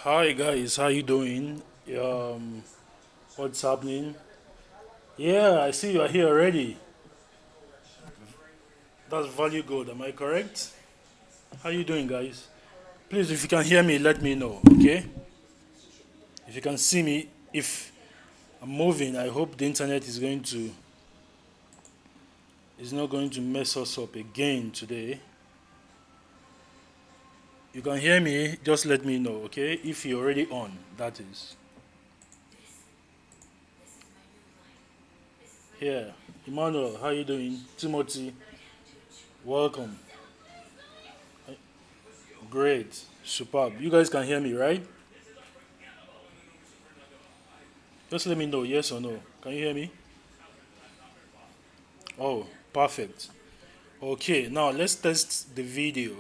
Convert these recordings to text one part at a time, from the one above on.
Hi guys, how you doing? What's happening? Yeah, I see you are here already. That's value gold, am I correct? How you doing guys? Please, if you can hear me, let me know, okay? If you can see me, if I'm moving, I hope the internet is not going to mess us up again today. You can hear me, just let me know, okay? If you're already on, that is. Here, Emmanuel, how you doing? Timothy, welcome. Great, superb. You guys can hear me, right? Just let me know, yes or no. Can you hear me? Oh, perfect. Okay, now let's test the video.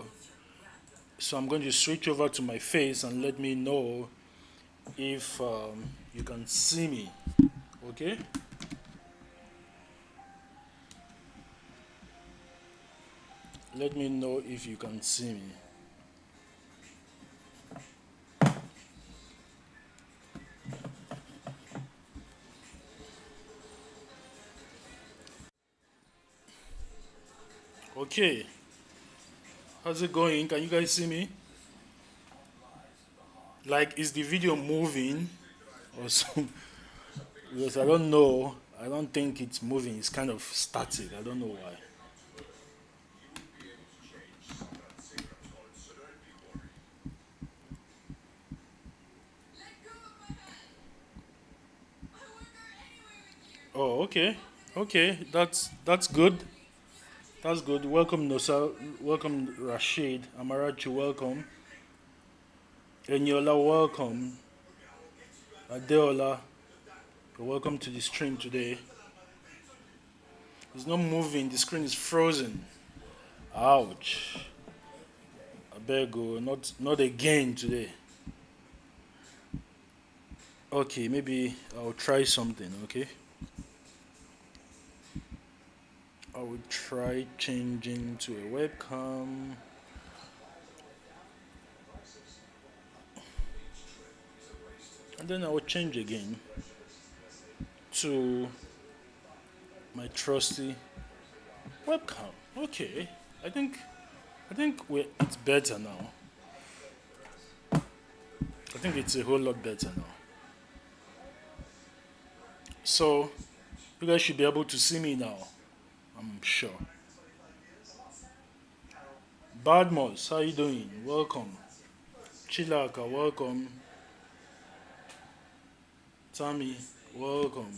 So I'm going to switch over to my face and let me know if you can see me. Okay? Let me know if you can see me. Okay, how's it going? Can you guys see me? Like, is the video moving or some? Because I don't know. I don't think it's moving. It's kind of static. I don't know why. Oh, okay. Okay, that's good. That's good. Welcome, Nosa. Welcome, Rashid. Amarachi, welcome. Eniola, welcome. Adeola, you're welcome to the stream today. It's not moving. The screen is frozen. Ouch. I better go. Not again today. Okay, maybe I'll try something. Okay, I will try changing to a webcam, and then I will change again to my trusty webcam. Okay, I think it's better now. I think it's a whole lot better now. So you guys should be able to see me now. I'm sure. Badmos, how you doing? Welcome. Chilaka, welcome. Tammy, welcome.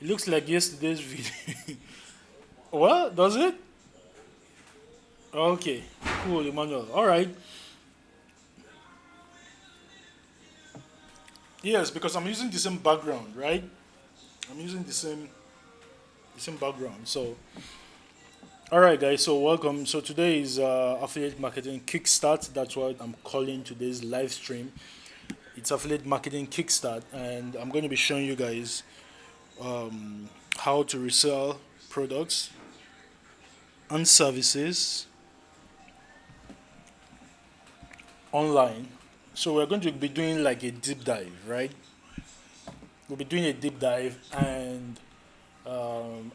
It looks like yesterday's video. What? Does it? Okay, cool, Emmanuel. All right. Yes, because I'm using the same background, right? I'm using the same background. So, all right, guys. So welcome. So today is affiliate marketing Kickstart. That's what I'm calling today's live stream. It's affiliate marketing Kickstart, and I'm going to be showing you guys how to resell products and services online. So we're going to be doing like a deep dive, right? We'll be doing a deep dive, and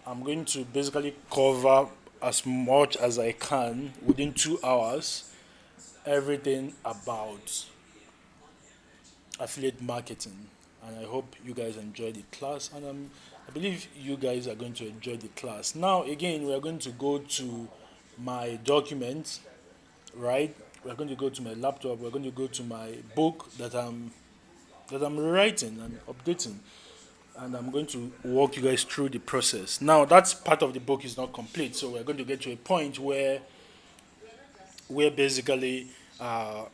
I'm going to basically cover as much as I can within 2 hours everything about affiliate marketing. And I hope you guys enjoy the class, and I believe you guys are going to enjoy the class. Now, again, we are going to go to my documents, right? We're going to go to my laptop. We're going to go to my book that I'm rewriting and updating, and I'm going to walk you guys through the process. Now, that's part of the book is not complete, so we're going to get to a point where basically uh,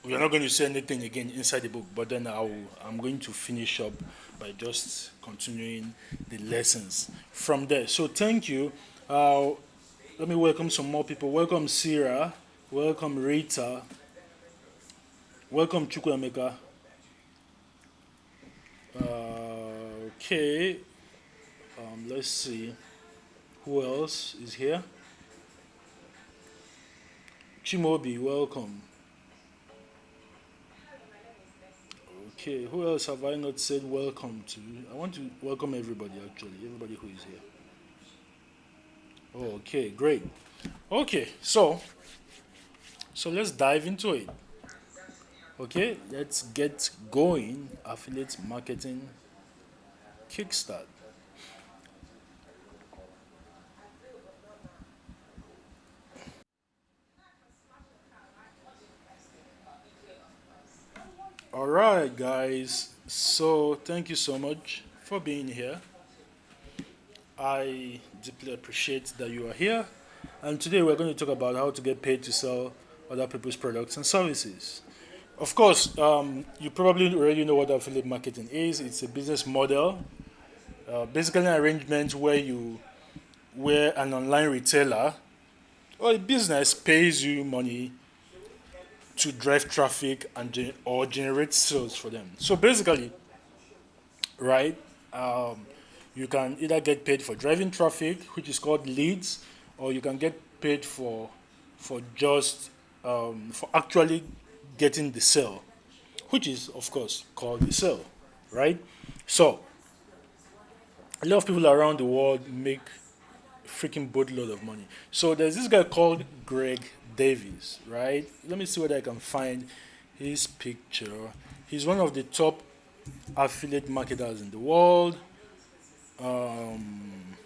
we're not going to say anything again inside the book, but then I'm going to finish up by just continuing the lessons from there. So thank you. Uh, Let me welcome some more people. Welcome Sierra. Welcome Rita. Welcome Chukwemeka. Okay. Let's see who else is here. Chimobi, welcome. Okay, who else have I not said welcome to? I want to welcome everybody actually, everybody who is here. Oh, okay, great. Okay, so let's dive into it. Okay, let's get going. Affiliate marketing kickstart. All right, guys. So thank you so much for being here. I deeply appreciate that you are here. And today we're going to talk about how to get paid to sell other people's products and services. Of course, you probably already know what affiliate marketing is. It's a business model, basically an arrangement where an online retailer or a business pays you money to drive traffic or generate sales for them. So basically, right, um, you can either get paid for driving traffic, which is called leads, or you can get paid just for actually getting the sale, which is of course called the sale, right? So a lot of people around the world make freaking boatload of money. So there's this guy called Greg Davis, right? Let me see whether I can find his picture. He's one of the top affiliate marketers in the world. Um,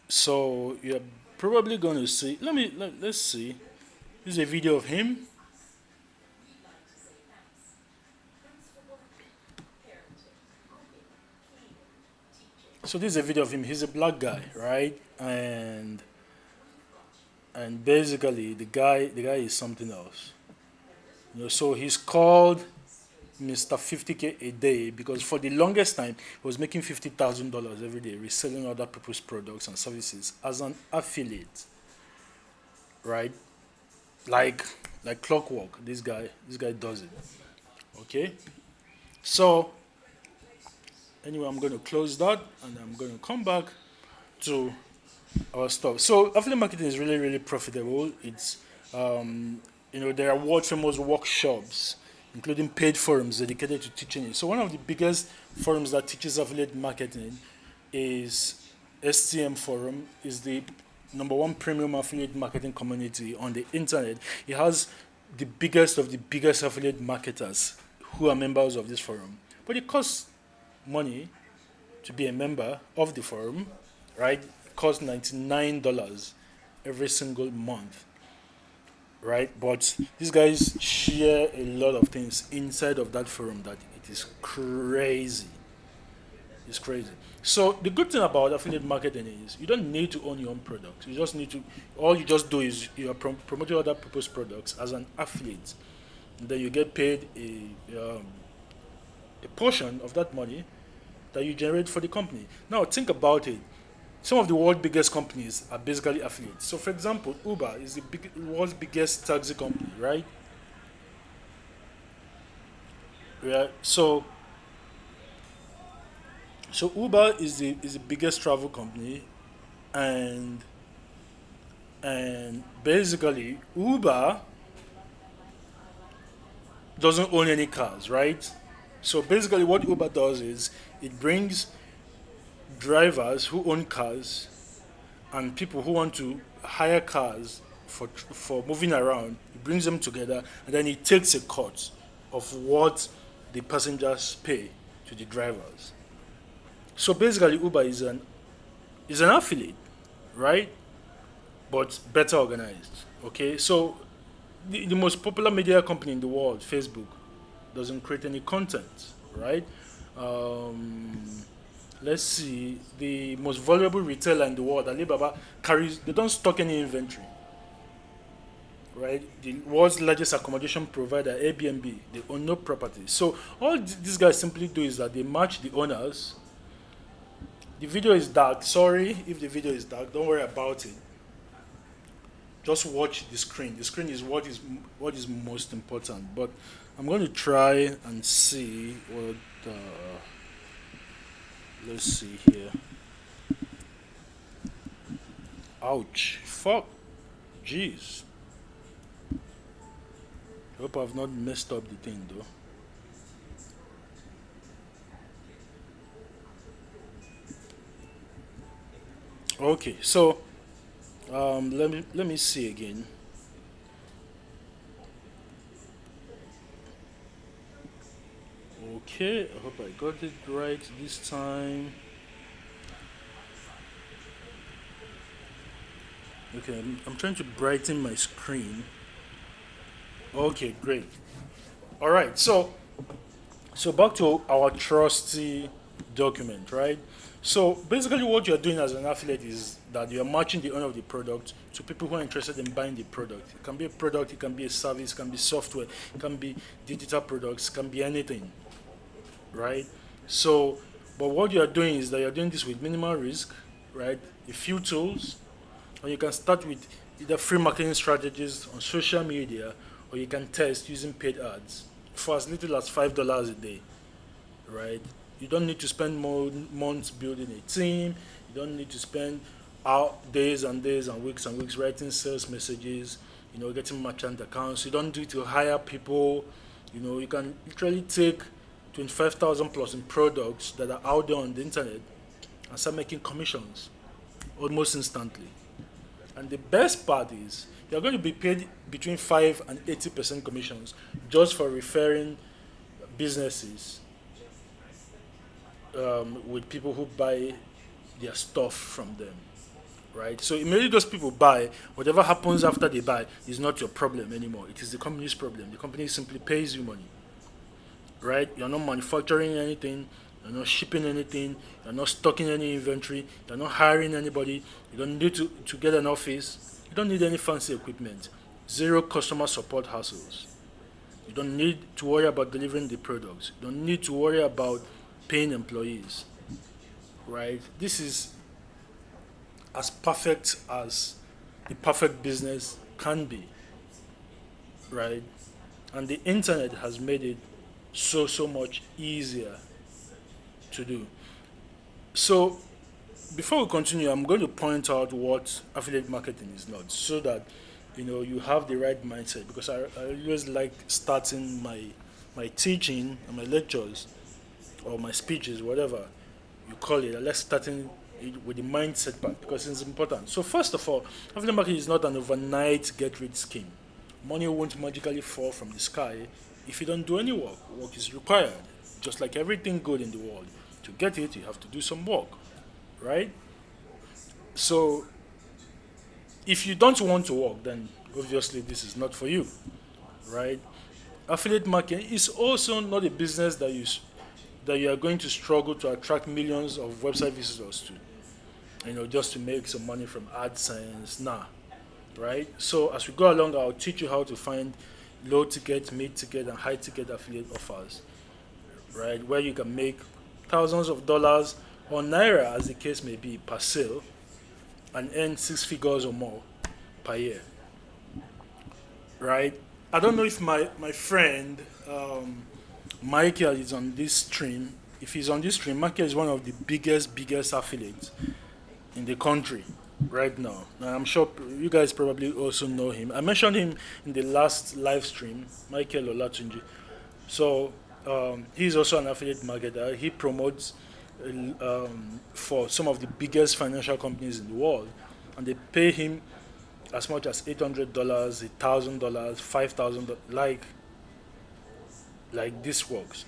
so you're probably going to see. Let's see. This is a video of him. So this is a video of him. He's a black guy, right? And basically the guy is something else. So he's called Mr. 50K a day because for the longest time he was making $50,000 every day reselling other people's products and services as an affiliate, right? Like like clockwork. This guy does it. Okay. So anyway, I'm going to close that and I'm going to come back to our stuff. So affiliate marketing is really really profitable. It's there are world famous workshops, including paid forums dedicated to teaching it. So one of the biggest forums that teaches affiliate marketing is STM Forum. Is the number one premium affiliate marketing community on the internet. It has the biggest of the biggest affiliate marketers who are members of this forum. But it costs money to be a member of the forum, right? It costs $99 every single month, right? But these guys share a lot of things inside of that forum that it is crazy. It's crazy. So the good thing about affiliate marketing is you don't need to own your own products. You just need to. All you just do is you are promoting other people's products as an affiliate, and then you get paid a portion of that money that you generate for the company. Now think about it. Some of the world's biggest companies are basically affiliates. So, for example, Uber is the world's biggest taxi company, right? Yeah. So Uber is the biggest travel company, and and basically Uber doesn't own any cars, right? So basically, what Uber does is it brings drivers who own cars and people who want to hire cars for moving around. He brings them together and then he takes a cut of what the passengers pay to the drivers. So basically, Uber is an affiliate, right? But better organized. Okay, so the most popular media company in the world, Facebook, doesn't create any content, right? Um, let's see, the most valuable retailer in the world, Alibaba, they don't stock any inventory, right? The world's largest accommodation provider, Airbnb, they own no property. So all these guys simply do is that they match the owners. The video is dark. Sorry if the video is dark. Don't worry about it. Just watch the screen. The screen is what is most important. But I'm going to try and see what. Let's see here. Ouch! Fuck! Jeez. I hope I've not messed up the thing though. Okay, so let me see again. Okay, I hope I got it right this time. Okay, I'm trying to brighten my screen. Okay, great. All right, so back to our trusty document, right? So basically, what you're doing as an affiliate is that you're matching the owner of the product to people who are interested in buying the product. It can be a product, it can be a service, it can be software, it can be digital products, it can be anything, right? So, but what you're doing is that you're doing this with minimal risk, right? A few tools, and you can start with either free marketing strategies on social media, or you can test using paid ads for as little as $5 a day, right? You don't need to spend more months building a team. You don't need to spend out days and weeks writing sales messages, getting merchant accounts. You don't need to hire people. You can literally take 25,000 plus in products that are out there on the internet and start making commissions almost instantly. And the best part is you're going to be paid between 5 and 80% commissions just for referring businesses with people who buy their stuff from them, right? So immediately those people buy, whatever happens after they buy is not your problem anymore. It is the company's problem. The company simply pays you money, right? You're not manufacturing anything, you're not shipping anything, you're not stocking any inventory, you're not hiring anybody, you don't need to get an office, you don't need any fancy equipment, zero customer support hassles. You don't need to worry about delivering the products, you don't need to worry about paying employees, right? This is as perfect as the perfect business can be, right? And the internet has made it so much easier to do. So before we continue, I'm going to point out what affiliate marketing is not, so that you have the right mindset. Because I always like starting my teaching and my lectures or my speeches, whatever you call it. Let's starting it with the mindset part because it's important. So first of all, affiliate marketing is not an overnight get rich scheme. Money won't magically fall from the sky if you don't do any work. Work is required, just like everything good in the world. To get it, you have to do some work, right? So if you don't want to work, then obviously this is not for you, right? Affiliate marketing is also not a business that you are going to struggle to attract millions of website visitors to, just to make some money from AdSense. Nah, right? So as we go along, I'll teach you how to find low ticket, mid ticket, and high ticket affiliate offers, right? Where you can make thousands of dollars or naira, as the case may be, per sale, and earn six figures or more per year, right? I don't know if my friend Michael is on this stream. If he's on this stream, Michael is one of the biggest affiliates in the country right now. Now, I'm sure you guys probably also know him. I mentioned him in the last live stream, Michael Olatunji. So he's also an affiliate marketer. He promotes for some of the biggest financial companies in the world, and they pay him as much as $800, $1,000, $5,000. Like this works.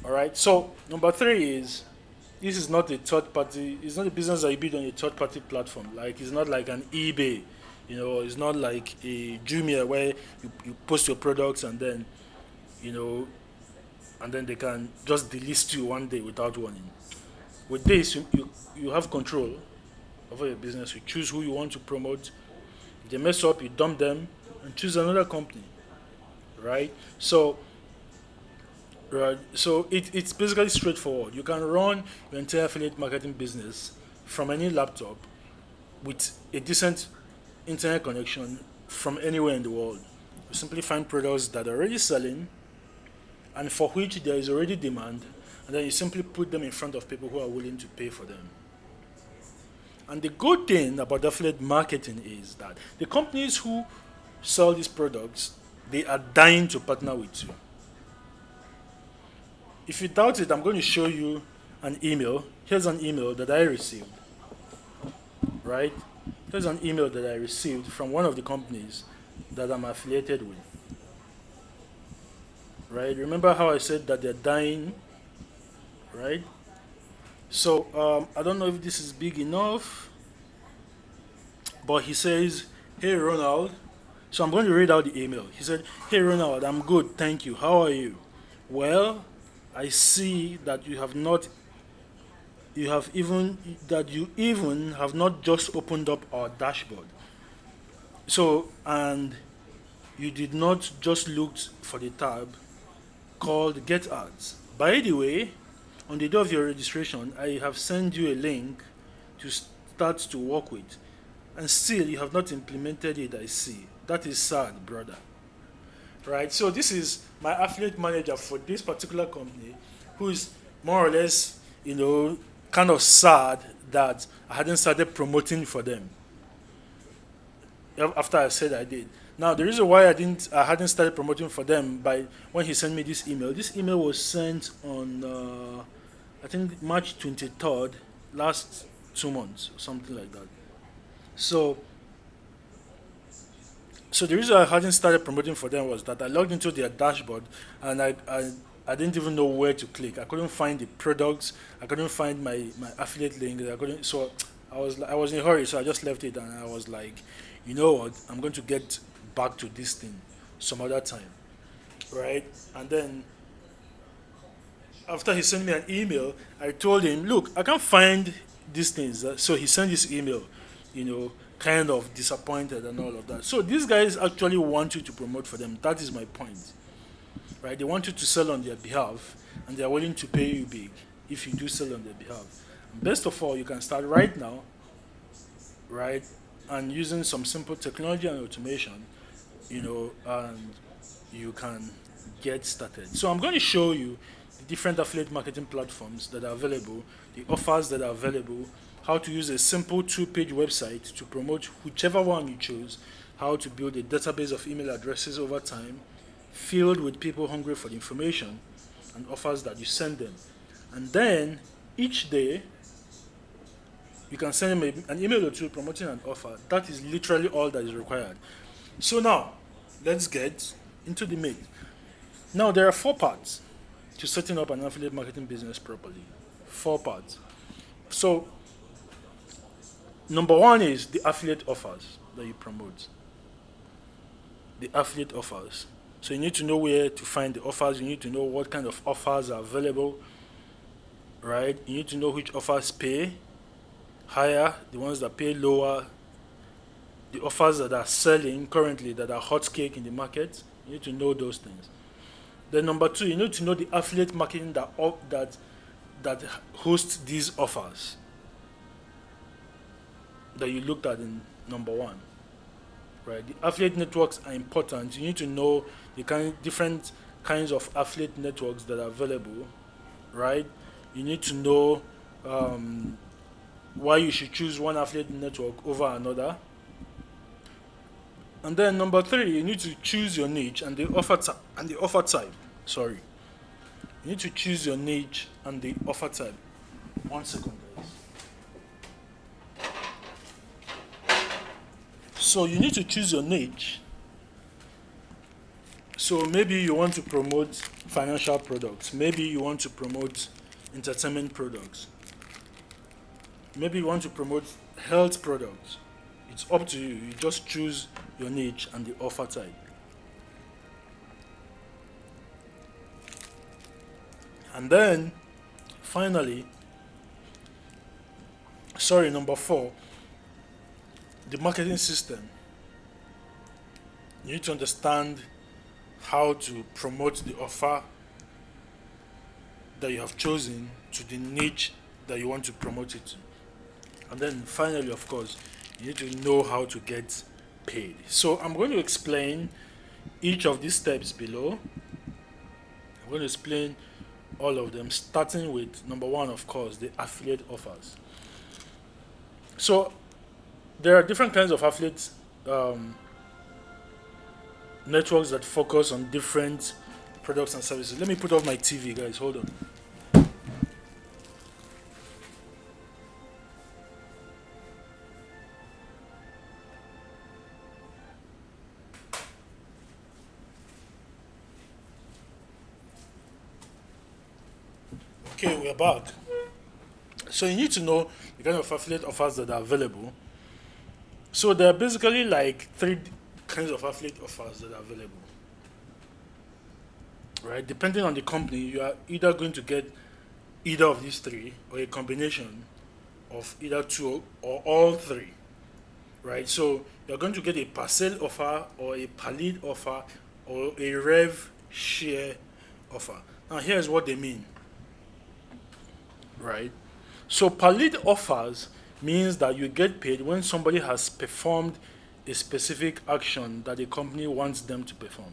All right. So number three is this is not a third party. It's not a business that you build on a third party platform. Like it's not like an eBay. It's not like a Jumia where you post your products and then you know and then they can just delist you one day without warning. With this, you have control over your business. You choose who you want to promote. If they mess up, you dump them and choose another company, right? So it's basically straightforward. You can run your entire affiliate marketing business from any laptop with a decent internet connection from anywhere in the world. You simply find products that are already selling and for which there is already demand, and then you simply put them in front of people who are willing to pay for them. And the good thing about affiliate marketing is that the companies who sell these products They are dying to partner with you. If you doubt it, I'm going to show you an email. Here's an email that I received, right? Here's an email that I received from one of the companies that I'm affiliated with, right? Remember how I said that they're dying, right? So I don't know if this is big enough, but he says, "Hey Ronald." So I'm going to read out the email. He said, "Hey Ronald, I'm good, thank you. How are you? Well, I see that you even have not just opened up our dashboard. So and you did not just look for the tab called Get Ads. By the way, on the day of your registration, I have sent you a link to start to work with, and still you have not implemented it. I see. That is sad, brother." Right? So this is my affiliate manager for this particular company, who is more or less, kind of sad that I hadn't started promoting for them after I said I did. Now the reason why I hadn't started promoting for them by when he sent me this email. This email was sent on I think March 23rd, last 2 months or something like that. So so the reason I hadn't started promoting for them was that I logged into their dashboard, and I didn't even know where to click. I couldn't find the products. I couldn't find my affiliate link. I couldn't. So I was in a hurry. So I just left it, and I was like, you know what? I'm going to get back to this thing some other time, right? And then after he sent me an email, I told him, look, I can't find these things. So he sent this email, kind of disappointed and all of that. So these guys actually want you to promote for them. That is my point, right? They want you to sell on their behalf, and they are willing to pay you big if you do sell on their behalf. Best of all, you can start right now, right? And using some simple technology and automation, and you can get started. So I'm going to show you the different affiliate marketing platforms that are available, the offers that are available, how to use a simple 2-page website to promote whichever one you choose, how to build a database of email addresses over time, filled with people hungry for the information and offers that you send them. And then each day, you can send them an email or two promoting an offer. That is literally all that is required. So now, let's get into the meat. Now, there are 4 parts to setting up an affiliate marketing business properly. 4 parts. So, number 1 is the affiliate offers that you promote. The affiliate offers. So you need to know where to find the offers. You need to know what kind of offers are available, right? You need to know which offers pay higher, the ones that pay lower, the offers that are selling currently that are hot cake in the market. You need to know those things. Then number 2, you need to know the affiliate marketing that hosts these offers that you looked at in number 1. Right? The affiliate networks are important. You need to know the different kinds of affiliate networks that are available, right? You need to know why you should choose one affiliate network over another. And then number 3, you need to choose your niche and the offer type. Sorry, you need to choose your niche and the offer type. 1 second, guys. So you need to choose your niche. So maybe you want to promote financial products. Maybe you want to promote entertainment products. Maybe you want to promote health products. It's up to you. You just choose your niche and the offer type. And then, finally, number 4, the marketing system. You need to understand how to promote the offer that you have chosen to the niche that you want to promote it to. And then finally, of course, you need to know how to get paid. So I'm going to explain each of these steps below. I'm going to explain all of them, starting with number 1, of course, the affiliate offers. So there are different kinds of affiliate networks that focus on different products and services. Let me put off my TV, guys. Hold on. Okay, we're back. So you need to know the kind of affiliate offers that are available. So there are basically like three kinds of affiliate offers that are available, right? Depending on the company, you are either going to get either of these three or a combination of either two or all three, right? So you're going to get a parcel offer or a pallet offer or a rev share offer. Now here's what they mean, right? So pallet offers means that you get paid when somebody has performed a specific action that the company wants them to perform,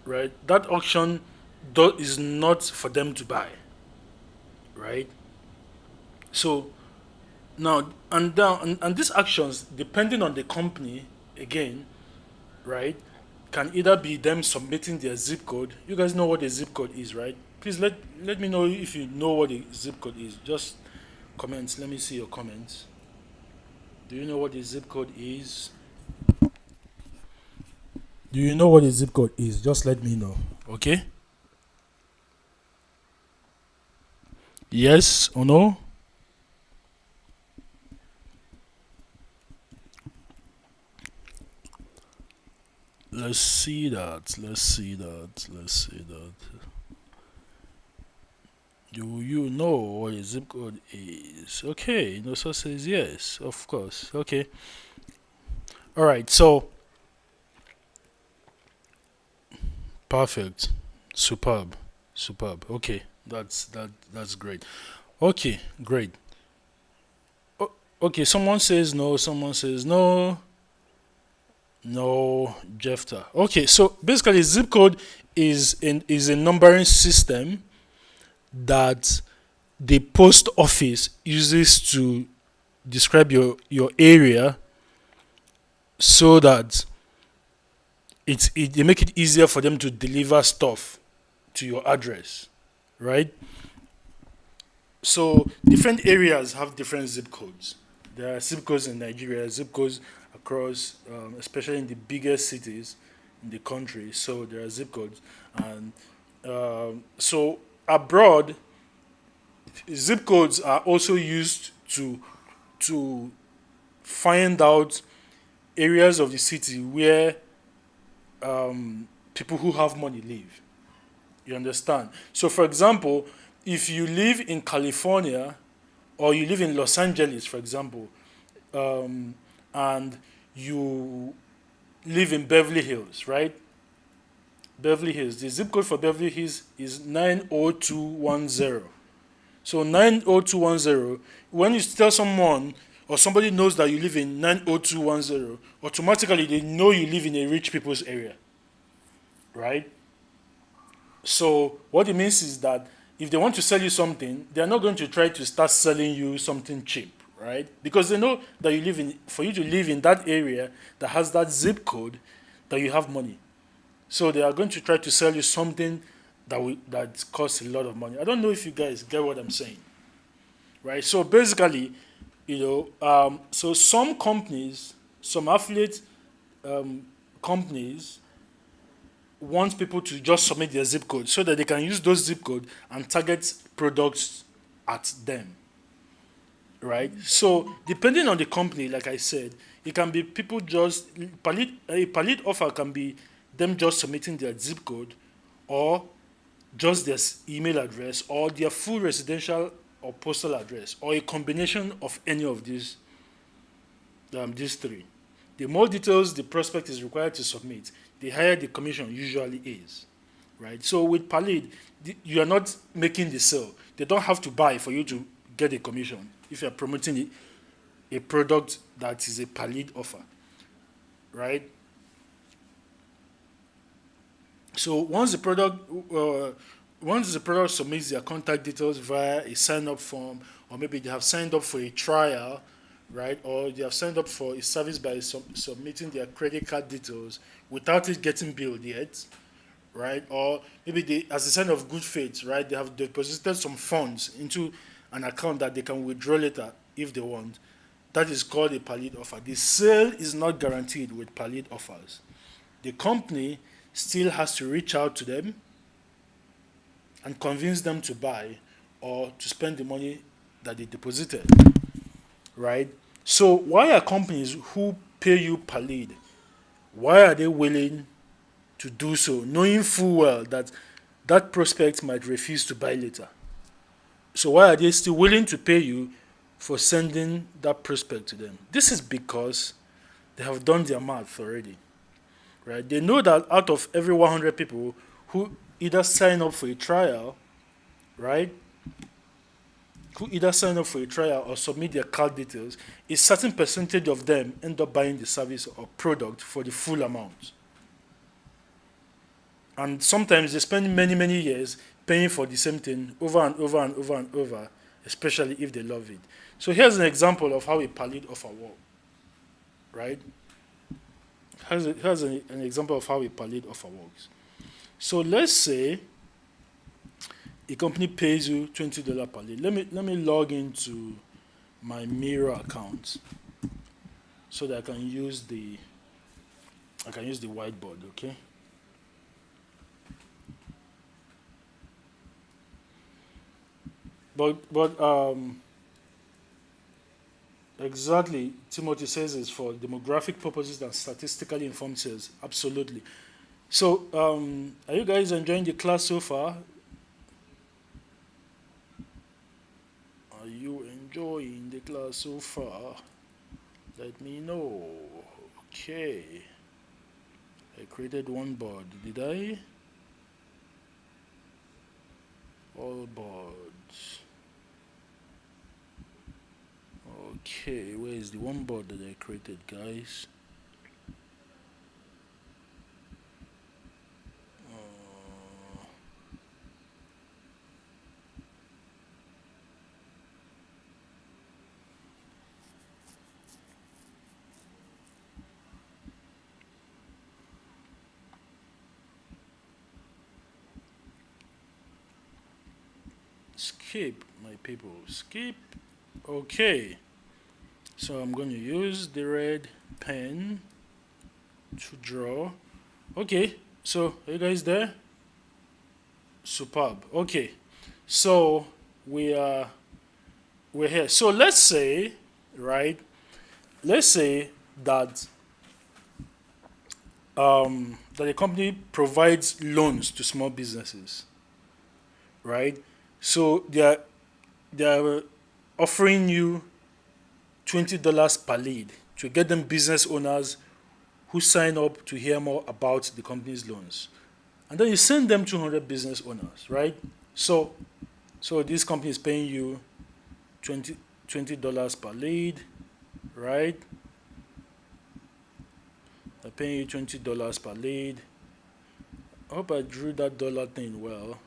right? That action is not for them to buy, right? So now and these actions, depending on the company, again, right, can either be them submitting their zip code. You guys know what a zip code is, right? Please let me know if you know what a zip code is. Just comments. Let me see your comments. Do you know what a zip code is? Do you know what a zip code is? Just let me know. Okay? Yes or no? Let's see that. Let's see that. Let's see that. Do you know what a zip code is? Okay, no so says yes, of course. Okay. Alright, so perfect. Superb. Superb. Okay. That's great. Okay, great. Okay, someone says no, someone says no. No, Jefta. Okay, so basically zip code is a numbering system that the post office uses to describe your area so that they make it easier for them to deliver stuff to your address, right? So different areas have different zip codes. There are zip codes in Nigeria, zip codes across, especially in the biggest cities in the country. So there are zip codes, and so abroad, zip codes are also used to find out areas of the city where people who have money live. You understand? So, for example, if you live in California or you live in Los Angeles, for example, and you live in Beverly Hills, right? Beverly Hills. The zip code for Beverly Hills is 90210. So 90210, when you tell someone or somebody knows that you live in 90210, automatically they know you live in a rich people's area, right? So what it means is that if they want to sell you something, they are not going to try to start selling you something cheap, right? Because they know that you live in, for you to live in that area that has that zip code, that you have money. So they are going to try to sell you something that costs a lot of money. I don't know if you guys get what I'm saying, right? So basically, so some companies, some affiliate companies want people to just submit their zip code so that they can use those zip code and target products at them, right? So depending on the company, like I said, it can be people just a pallet offer can be them just submitting their zip code or just their email address or their full residential or postal address or a combination of any of these three. The more details the prospect is required to submit, the higher the commission usually is, right? So with pallet, you are not making the sale. They don't have to buy for you to get a commission if you are promoting a product that is a pallet offer, right? So once the product submits their contact details via a sign up form, or maybe they have signed up for a trial, right? Or they have signed up for a service by submitting their credit card details without it getting billed yet, right? Or maybe they, as a sign of good faith, right, they have deposited some funds into an account that they can withdraw later if they want. That is called a pallet offer. The sale is not guaranteed with pallet offers. The company still has to reach out to them and convince them to buy or to spend the money that they deposited, right? So why are companies who pay you per lead, why are they willing to do so, knowing full well that that prospect might refuse to buy later? So why are they still willing to pay you for sending that prospect to them? This is because they have done their math already, right? They know that out of every 100 people who either sign up for a trial, right, who either sign up for a trial or submit their card details, a certain percentage of them end up buying the service or product for the full amount. And sometimes they spend many, many years paying for the same thing over and over and over and over, especially if they love it. So here's an example of how a pallet offer works, right? Here's an example of how a pallet offer works. So let's say a company pays you $20 per lead. Let me log into my Mirror account so that I can use the whiteboard, okay? But exactly, Timothy says it's for demographic purposes and statistically informed sales. Absolutely. So are you guys enjoying the class so far? Are you enjoying the class so far? Let me know. Okay. I created one board. Did I? All boards. Okay, where is the one board that I created, guys? Skip, my people. Skip. Okay. So I'm going to use the red pen to draw. Okay. So are you guys there? Superb. Okay. So we're here. So let's say, right? Let's say that that a company provides loans to small businesses, right? So they're offering you $20 per lead to get them business owners who sign up to hear more about the company's loans. And then you send them 200 business owners, right? So this company is paying you $20 per lead, right? They're paying you $20 per lead. I hope I drew that dollar thing well.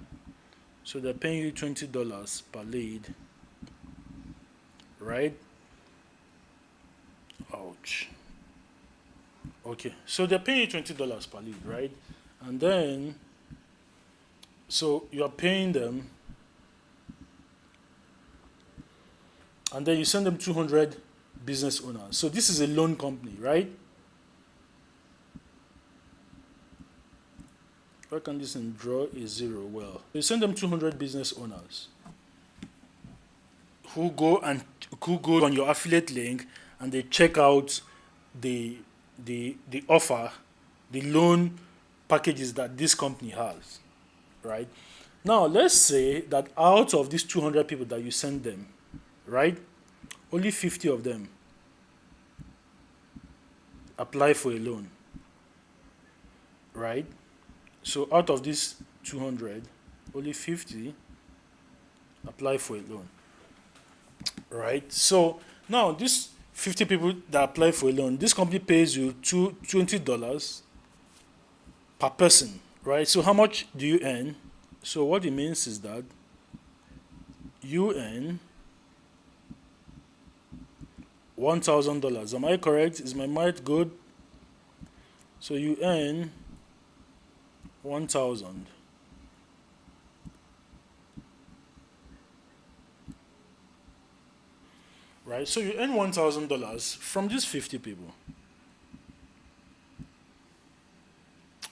So they're paying you $20 per lead, right? Ouch. Okay, so they're paying you $20 per lead, right? And then, so you're paying them, and then you send them 200 business owners. So this is a loan company, right? Why can this thing draw a zero? Well, you send them 200 business owners who go on your affiliate link and they check out the offer, the loan packages that this company has, right? Now let's say that out of these 200 people that you send them, right, only 50 of them apply for a loan, right? So out of these 200, only 50 apply for a loan, right? So now these 50 people that apply for a loan, this company pays you $20 per person, right? So how much do you earn? So what it means is that you earn $1,000. Am I correct? Is my math good? So you earn 1,000. Right? So you earn $1,000 from these 50 people.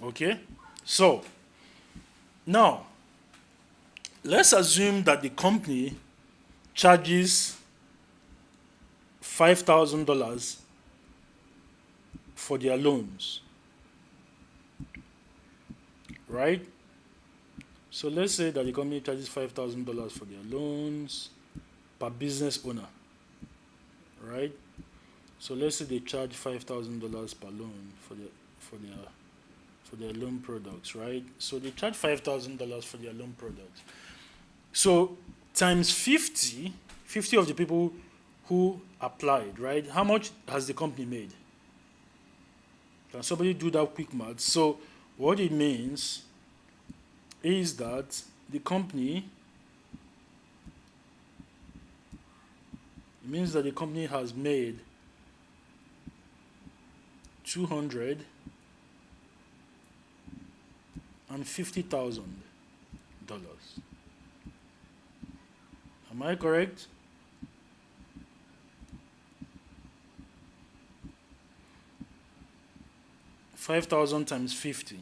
Okay? So now let's assume that the company charges $5,000 for their loans. Right? So let's say that the company charges $5,000 for their loans per business owner. Right? So let's say they charge $5,000 per loan for their loan products, right? So they charge $5,000 for their loan products. So times 50, 50 of the people who applied, right? How much has the company made? Can somebody do that quick math? So what it means is that the company has made $250,000. Am I correct? $5,000 times 50.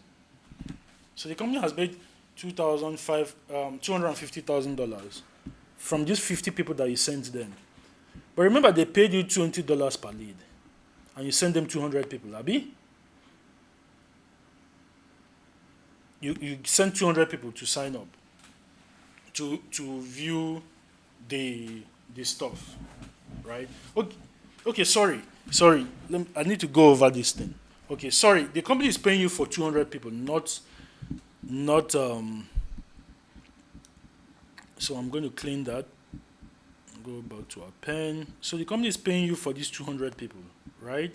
So the company has made $250,000 from these 50 people that you sent them. But remember, they paid you $20 per lead, and you send them 200 people. Abi? You send 200 people to sign up to view the stuff, right? Okay, sorry. I need to go over this thing. Okay, sorry. The company is paying you for 200 people, not. So I'm going to clean that. Go back to our pen. So the company is paying you for these 200 people, right?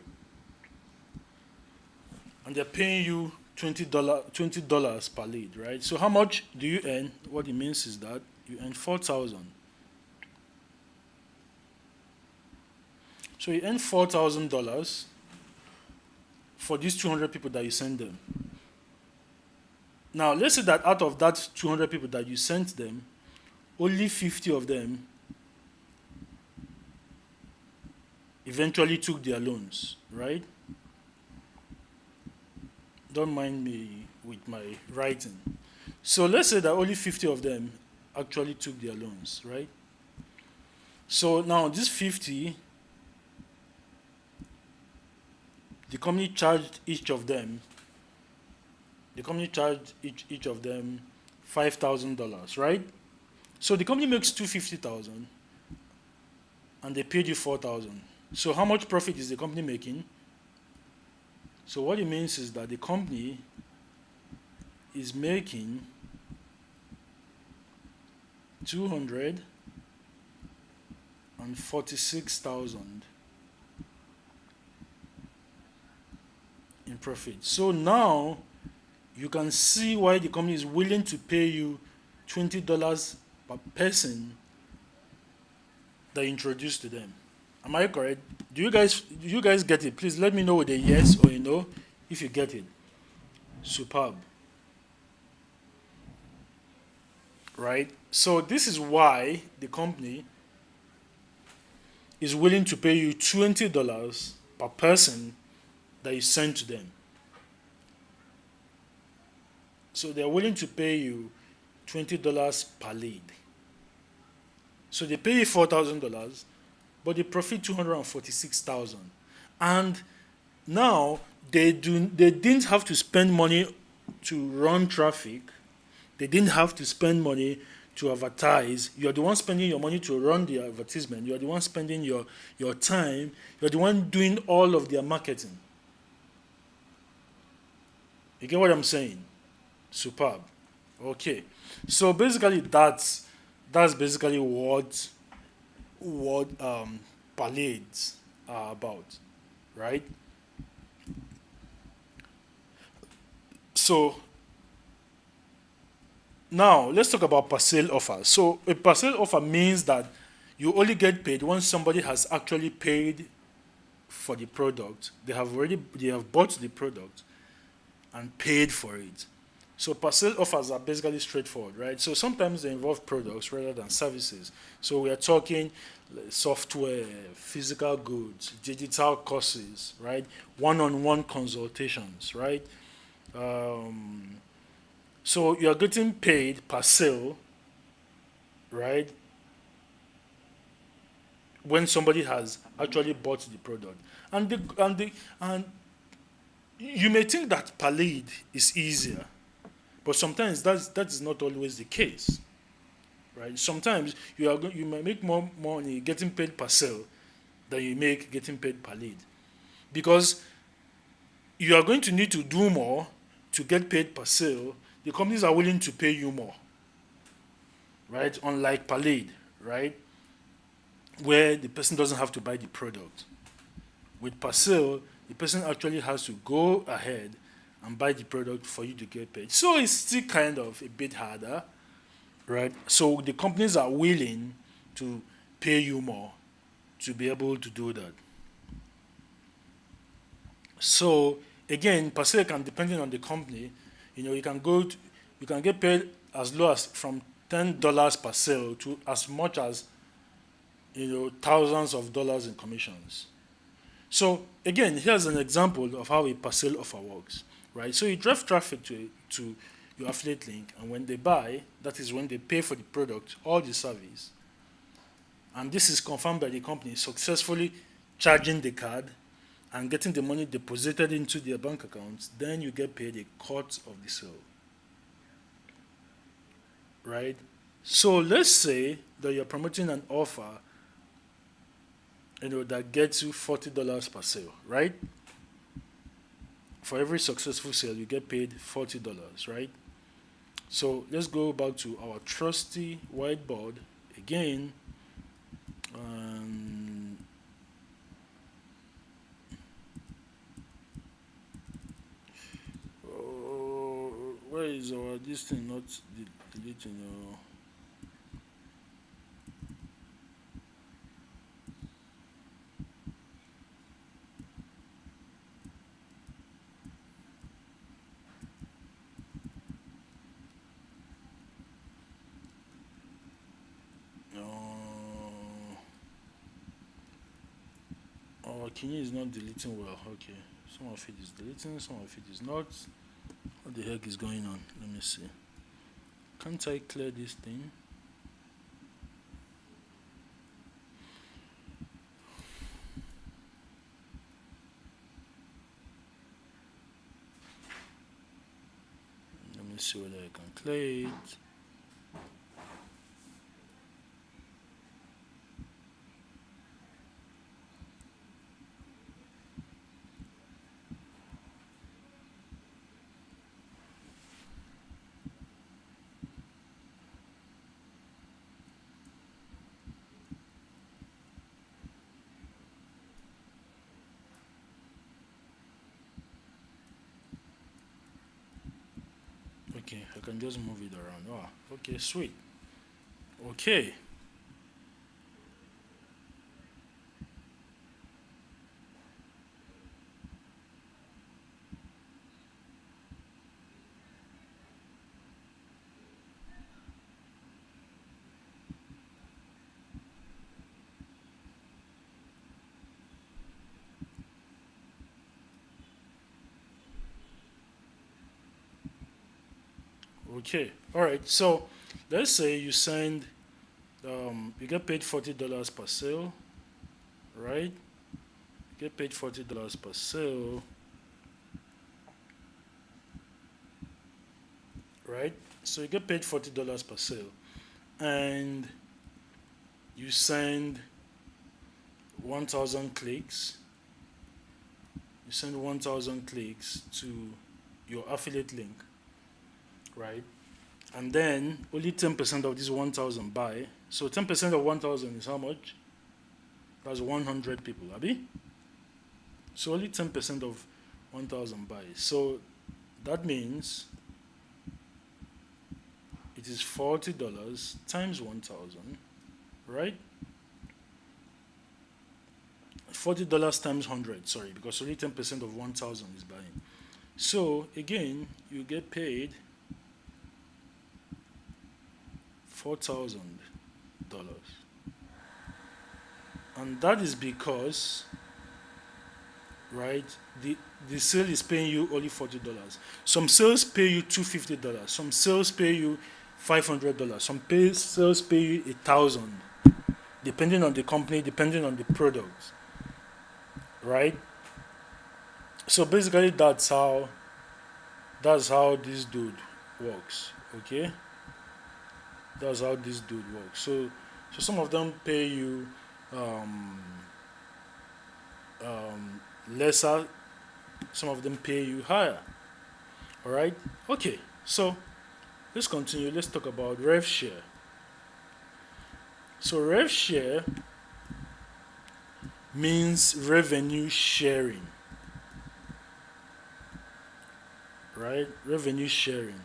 And they're paying you $20 per lead, right? So how much do you earn? What it means is that you earn 4,000. So you earn $4,000 for these 200 people that you send them. Now let's say that out of that 200 people that you sent them, only 50 of them eventually took their loans, right? Don't mind me with my writing. So let's say that only 50 of them actually took their loans, right? So now these 50, the company charged each of them $5,000, right? So the company makes $250,000 and they paid you $4,000. So how much profit is the company making? So what it means is that the company is making $246,000 in profit. So now you can see why the company is willing to pay you $20 per person that you introduce to them. Am I correct? Do you guys get it? Please let me know with a yes or a no if you get it. Superb. Right? So this is why the company is willing to pay you $20 per person that you send to them. So they're willing to pay you $20 per lead. So they pay you $4,000, but they profit $246,000. And now they didn't have to spend money to run traffic. They didn't have to spend money to advertise. You're the one spending your money to run the advertisement. You're the one spending your time. You're the one doing all of their marketing. You get what I'm saying? Superb. Okay. So basically that's basically what parades are about, right? So now let's talk about per sale offer. So a per sale offer means that you only get paid once somebody has actually paid for the product, they have bought the product and paid for it. So parcel offers are basically straightforward, right? So sometimes they involve products rather than services. So we are talking software, physical goods, digital courses, right? One-on-one consultations, right? Um, so you are getting paid per sale, right? When somebody has actually bought the product, and you may think that per lead is easier, but sometimes that is not always the case, right? Sometimes you might make more money getting paid per sale than you make getting paid per lead, because you are going to need to do more to get paid per sale. The companies are willing to pay you more, right? Unlike per lead, right? Where the person doesn't have to buy the product. With per sale, the person actually has to go ahead and buy the product for you to get paid. So it's still kind of a bit harder, right? So the companies are willing to pay you more to be able to do that. So again, per se can, depending on the company, you can get paid as low as from $10 per sale to as much as thousands of dollars in commissions. So again, here's an example of how a per sale offer works, right? So you drive traffic to your affiliate link, and when they buy, that is when they pay for the product or the service. And this is confirmed by the company successfully charging the card and getting the money deposited into their bank accounts. Then you get paid a cut of the sale, right? So let's say that you're promoting an offer, that gets you $40 per sale, right? For every successful sale, you get paid $40, right? So let's go back to our trusty whiteboard again. Where is our this thing not deleting? Our Kini is not deleting well. Okay, some of it is deleting, some of it is not. What the heck is going on? Let me see. Can't I clear this thing? Let me see whether I can clear it. Okay, I can just move it around. Oh, okay, sweet. Okay. Okay. All right. So let's say you send, you get paid $40 per sale, right? You get paid $40 per sale, right? So you get paid $40 per sale, and you send 1,000 clicks. You send 1,000 clicks to your affiliate link, right? And then only 10% of this 1,000 buy. So 10% of 1,000 is how much? That's 100 people, Abi? So only 10% of 1,000 buy. So that means it is $40 times 1,000, right? $40 times 100. Sorry, because only 10% of 1,000 is buying. So again, you get paid $4,000, and that is because, right, the sale is paying you only $40. Some sales pay you $250. Some sales pay you $500. Some sales pay you $1,000, depending on the company, depending on the product, right? So basically, that's how this dude works. Okay, that's how this dude works. So some of them pay you um, lesser. Some of them pay you higher. All right. Okay. So let's continue. Let's talk about rev share. So rev share means revenue sharing, right? Revenue sharing.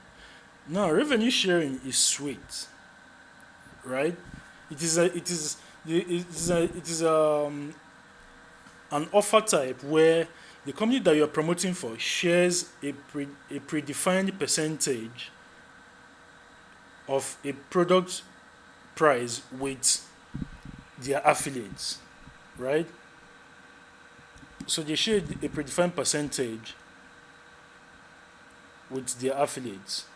Now, revenue sharing is sweet, right? It is an offer type where the company that you're promoting for shares a predefined percentage of a product price with their affiliates, right? So they share a predefined percentage with their affiliates.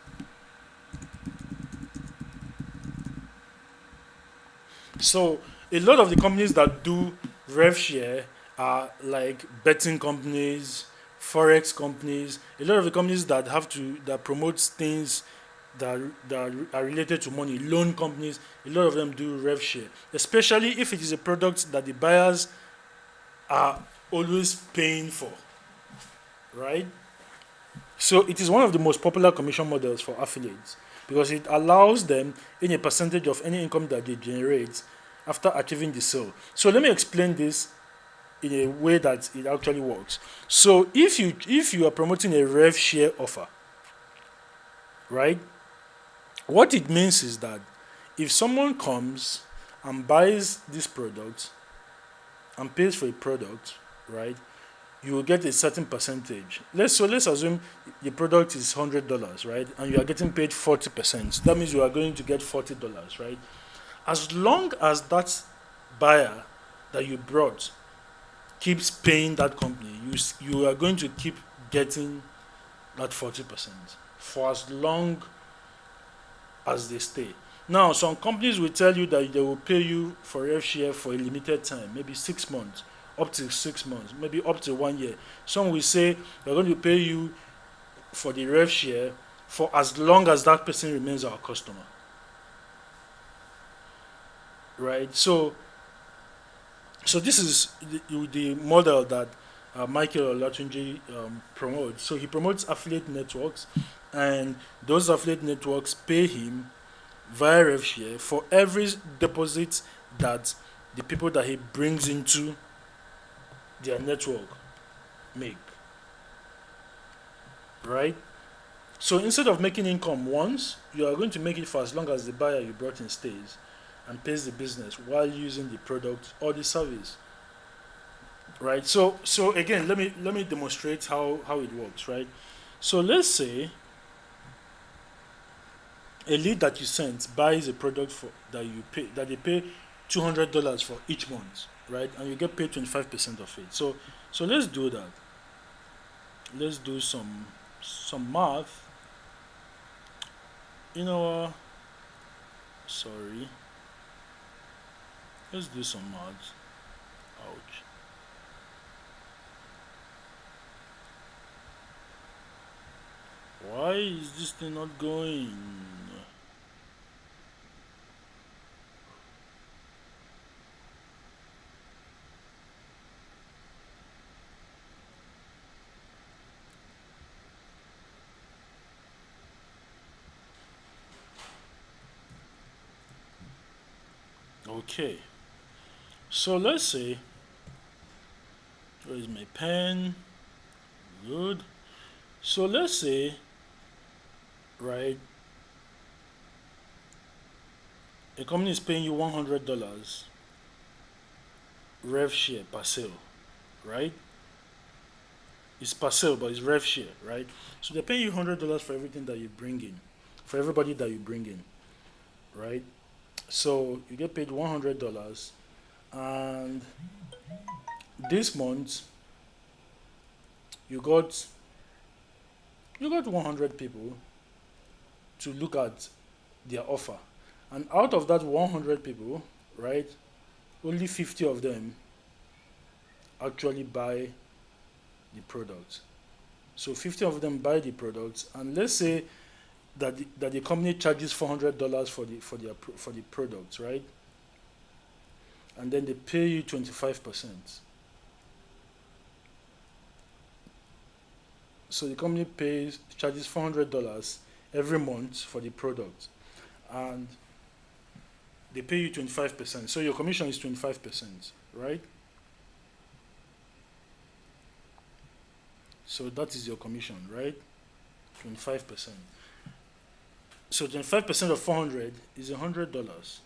So a lot of the companies that do rev share are like betting companies, forex companies. A lot of the companies that promote things that are related to money, loan companies. A lot of them do rev share, especially if it is a product that the buyers are always paying for, right? So it is one of the most popular commission models for affiliates because it allows them in a percentage of any income that they generate after achieving the sale. So let me explain this in a way that it actually works. So if you are promoting a rev share offer, right? What it means is that if someone comes and buys this product and pays for a product, right? You will get a certain percentage. Let's assume the product is $100, right? And you are getting paid 40%. That means you are going to get $40, right? As long as that buyer that you brought keeps paying that company, you are going to keep getting that 40% for as long as they stay. Now, some companies will tell you that they will pay you for rev share for a limited time, maybe 6 months, up to 6 months, maybe up to 1 year. Some will say they're going to pay you for the rev share for as long as that person remains our customer. Right? So this is the model that Michael Olatunji promotes. So he promotes affiliate networks, and those affiliate networks pay him via rev share for every deposit that the people that he brings into their network make. Right? So instead of making income once, you are going to make it for as long as the buyer you brought in stays and pays the business while using the product or the service. Right? So again, let me demonstrate how it works, right? So let's say a lead that you sent buys a product for that they pay $200 for each month, right? And you get paid 25% of it. So let's do that. Let's do some math. You know, sorry. Let's do some math. Ouch. Why is this thing not going? Okay. So let's say, where is my pen? Good. So let's say, right, a company is paying you $100 rev share per sale, right? It's per sale, but it's rev share, right? So they're paying you $100 for everything that you bring in, for everybody that you bring in, right? So you get paid $100, and this month you got you got 100 people to look at their offer, and out of that 100 people, right, only 50 of them actually buy the product. So 50 of them buy the product, and let's say that the company charges $400 for the product, right? And then they pay you 25%. So the company charges $400 every month for the product, and they pay you 25%. So your commission is 25%, right? So that is your commission, right? 25%. So 25% of 400 is $100,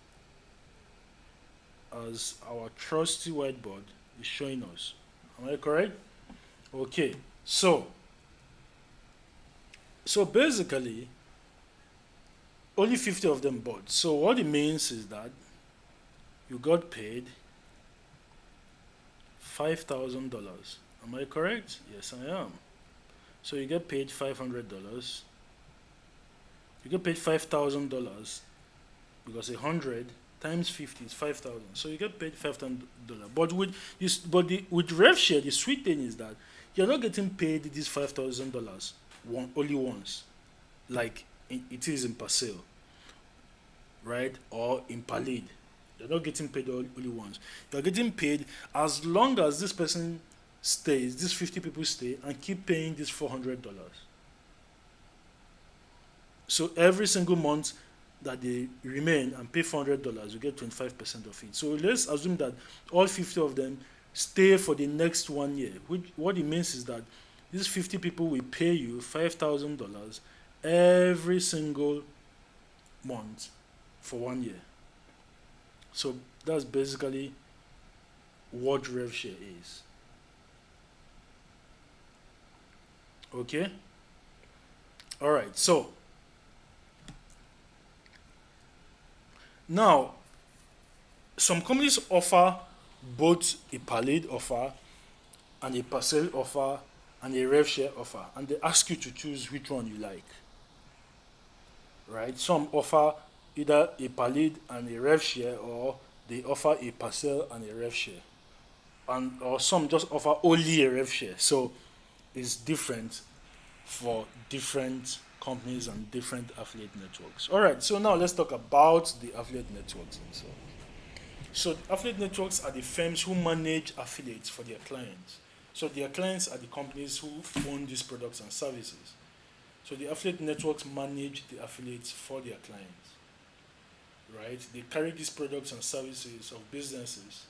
as our trusty whiteboard is showing us. Am I correct? Okay. So basically, only 50 of them bought. So what it means is that you got paid $5,000. Am I correct? Yes, I am. So you get paid $500. You get paid $5,000 because 100 times 50 is 5,000. So you get paid $5,000. But with rev share, the sweet thing is that you're not getting paid this $5,000 only once, like it is in per sale, right? Or in per lead. You're not getting paid only once. You're getting paid as long as this person stays, these 50 people stay and keep paying this $400. So every single month that they remain and pay $400, you get 25% of it. So let's assume that all 50 of them stay for the next 1 year. What it means is that these 50 people will pay you $5,000 every single month for 1 year. So that's basically what rev share is. Okay? All right. So now some companies offer both a per lead offer and a per sale offer and a rev share offer, and they ask you to choose which one you like. Right? Some offer either a per lead and a rev share, or they offer a per sale and a rev share, and or some just offer only a rev share. So it's different for different companies and different affiliate networks. All right, so now let's talk about the affiliate networks themselves. So affiliate networks are the firms who manage affiliates for their clients. So their clients are the companies who own these products and services. So the affiliate networks manage the affiliates for their clients, right? They carry these products and services of businesses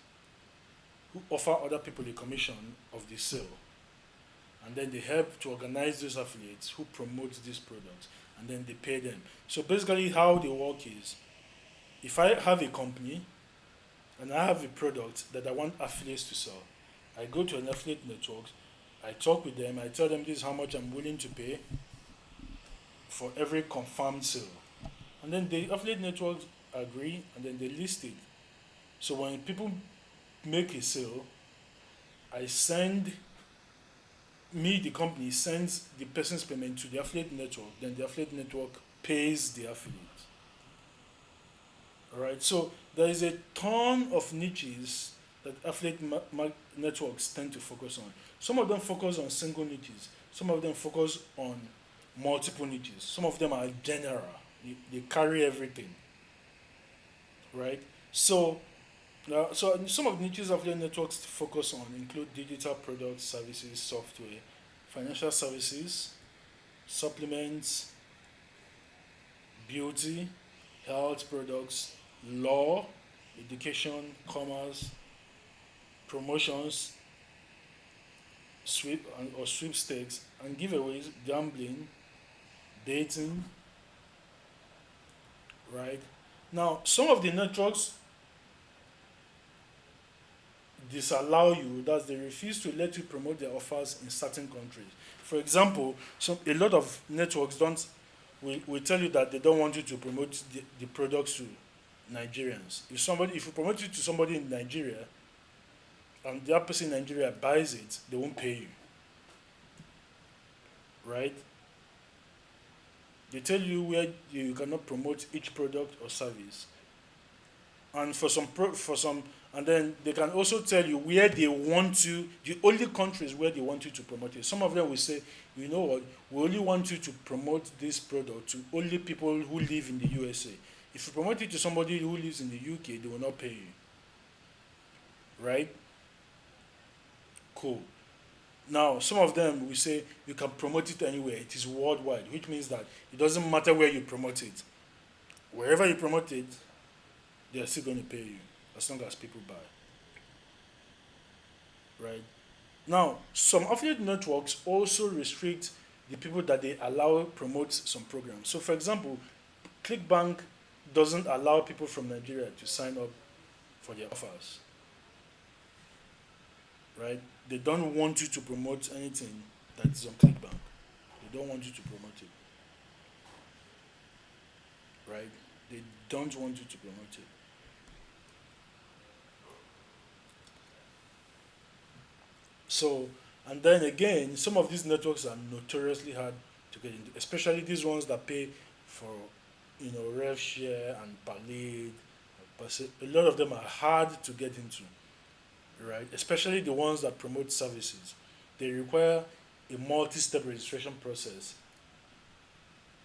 who offer other people a commission of the sale, and then they help to organize those affiliates who promote these products, and then they pay them. So basically how they work is, if I have a company and I have a product that I want affiliates to sell, I go to an affiliate network, I talk with them, I tell them this is how much I'm willing to pay for every confirmed sale, and then the affiliate networks agree, and then they list it. So when people make a sale, I send the company sends the person's payment to the affiliate network, then the affiliate network pays the affiliate. All right, so there is a ton of niches that affiliate networks tend to focus on. Some of them focus on single niches, some of them focus on multiple niches, some of them are general, they carry everything, right? So some of the niches affiliate networks focus on include digital products, services, software, financial services, supplements, beauty, health products, law, education, commerce, promotions, sweepstakes, and giveaways, gambling, dating, right? Now, some of the networks disallow you, that they refuse to let you promote their offers in certain countries. For example, a lot of networks don't will tell you that they don't want you to promote the products to Nigerians. If you promote it to somebody in Nigeria and the other person in Nigeria buys it, they won't pay you. Right? They tell you where you cannot promote each product or service. And for some, and then they can also tell you where they want to, the only countries where they want you to promote it. Some of them will say, you know what, we only want you to promote this product to only people who live in the USA. If you promote it to somebody who lives in the UK, they will not pay you. Right? Cool. Now, some of them will say you can promote it anywhere. It is worldwide, which means that it doesn't matter where you promote it. Wherever you promote it, they are still going to pay you as long as people buy. Right? Now, some affiliate networks also restrict the people that they allow promote some programs. So, for example, ClickBank doesn't allow people from Nigeria to sign up for their offers. Right? They don't want you to promote anything that is on ClickBank. They don't want you to promote it. Right? They don't want you to promote it. So, and then again, some of these networks are notoriously hard to get into, especially these ones that pay for, rev share and Palade. A lot of them are hard to get into, right? Especially the ones that promote services. They require a multi-step registration process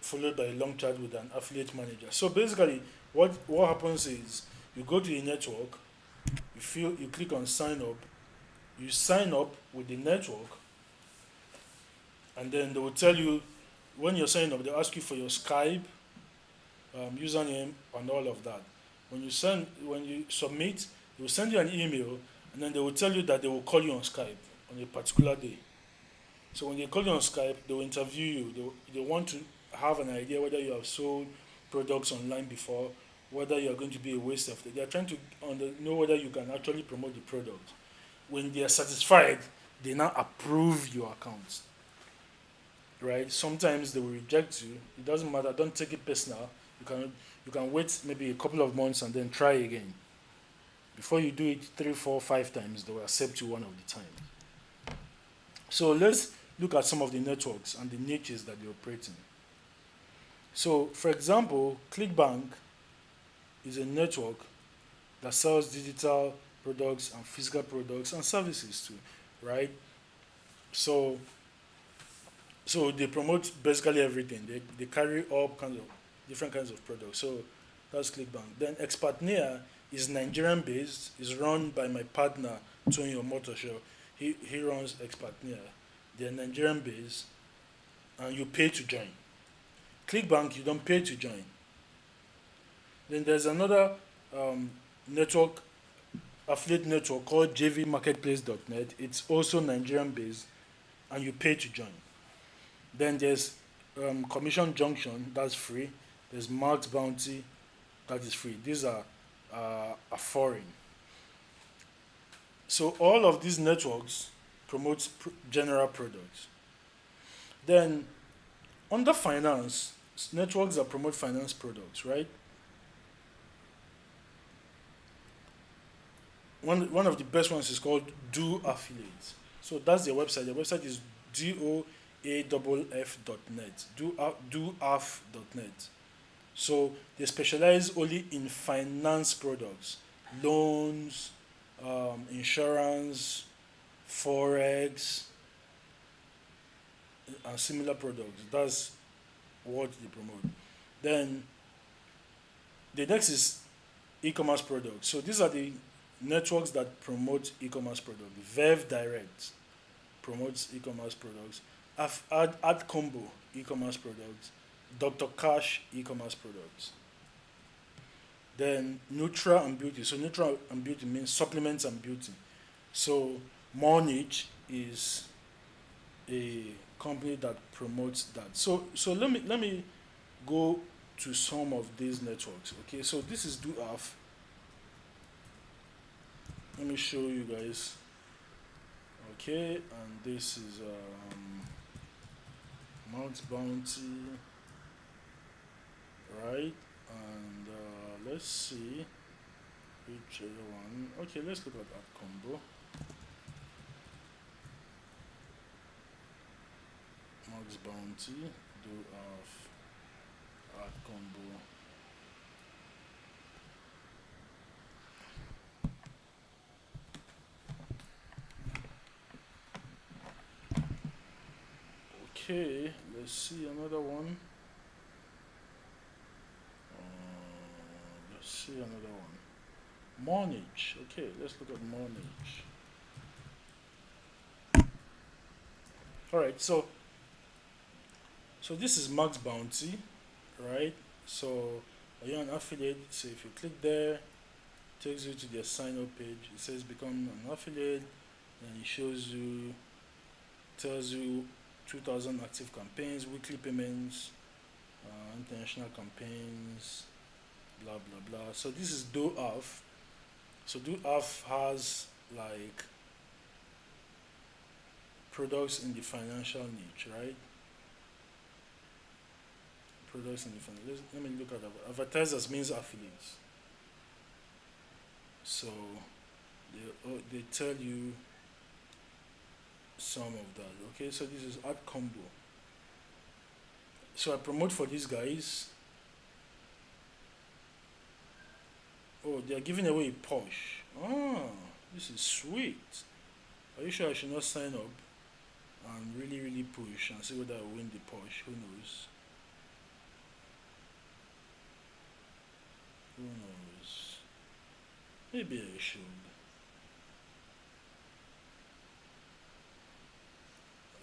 followed by a long chat with an affiliate manager. So basically, what happens is you go to the network, you click on sign up, you sign up with the network, and then they will tell you when you're signing up, they'll ask you for your Skype, username, and all of that. When you submit, they will send you an email, and then they will tell you that they will call you on Skype on a particular day. So when they call you on Skype, they will interview you. They want to have an idea whether you have sold products online before, whether you are going to be a waste of it. They are trying to know whether you can actually promote the product. When they are satisfied, they now approve your account. Right? Sometimes they will reject you. It doesn't matter. Don't take it personal. You can wait maybe a couple of months and then try again. Before you do it 3, 4, 5 times, they will accept you one of the time. So let's look at some of the networks and the niches that they operate in. So, for example, ClickBank is a network that sells digital products and physical products and services too, right? So they promote basically everything. They carry all kinds of different kinds of products. So that's ClickBank. Then expertnaire is Nigerian based, is run by my partner Tony Omotosho. He runs expertnaire. They're Nigerian based and you pay to join. ClickBank, you don't pay to join. Then there's another network, affiliate network called jvmarketplace.net. It's also Nigerian based and you pay to join. Then there's Commission Junction, that's free. There's Marks Bounty, that is free. These are foreign. So all of these networks promote general products. Then under finance, networks that promote finance products, right? One of the best ones is called Do Affiliate. So that's their website. Their website is doaff.net. Doaff.net. So they specialize only in finance products, loans, insurance, forex, and similar products. That's what they promote. Then the next is e-commerce products. So these are the networks that promote e-commerce products. Verve Direct promotes e-commerce products. AdCombo e-commerce products. Dr. Cash e-commerce products. Then Nutra and Beauty. So Nutra and Beauty means supplements and beauty. So Monich is a company that promotes that. So let me go to some of these networks. Okay, so this is DoAff. let me show you guys. Okay, and this is Mount Bounty, right? And let's see which other one. Okay, let's look at that combo. Max Bounty, do have ad combo. Okay, let's see another one. Let's see another one. Mornage. Okay, let's look at Mornage. All right, so this is Max Bounty, right? So are you an affiliate? So if you click there, it takes you to their sign up page. It says become an affiliate, and it shows you, tells you 2,000 active campaigns, weekly payments, international campaigns, blah blah blah. So this is DoAF. So DoAF has like products in the financial niche, right? Products in the financial. Let me look at that. Advertisers means affiliates. So they tell you some of that. Okay, so this is ad combo. So I promote for these guys. Oh, they are giving away a Porsche. Oh, this is sweet. Are you sure I should not sign up and really push and see whether I win the Porsche? Who knows? Who knows? Maybe I should.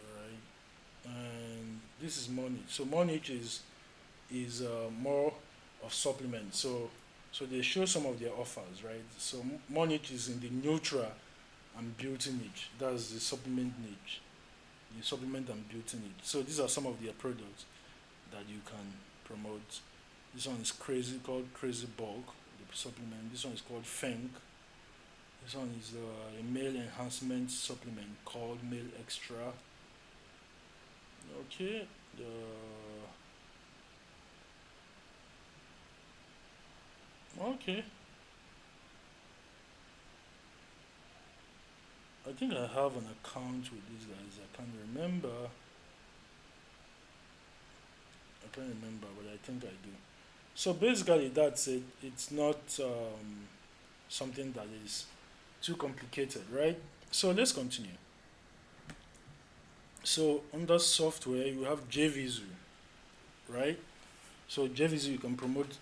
Alright. And this is Money. So Money is more of supplement. So they show some of their offers, right? So Money is in the neutral and beauty niche. That's the supplement niche. The supplement and beauty niche. So these are some of their products that you can promote. This one is called Crazy Bulk, the supplement. This one is called Feng. This one is a male enhancement supplement called Male Extra. Okay. Okay. I think I have an account with these guys. I can't remember. I can't remember, but I think I do. So basically, that's it. It's not something that is too complicated, right? So let's continue. So under software, you have JVZoo, right? So JVZoo, you can promote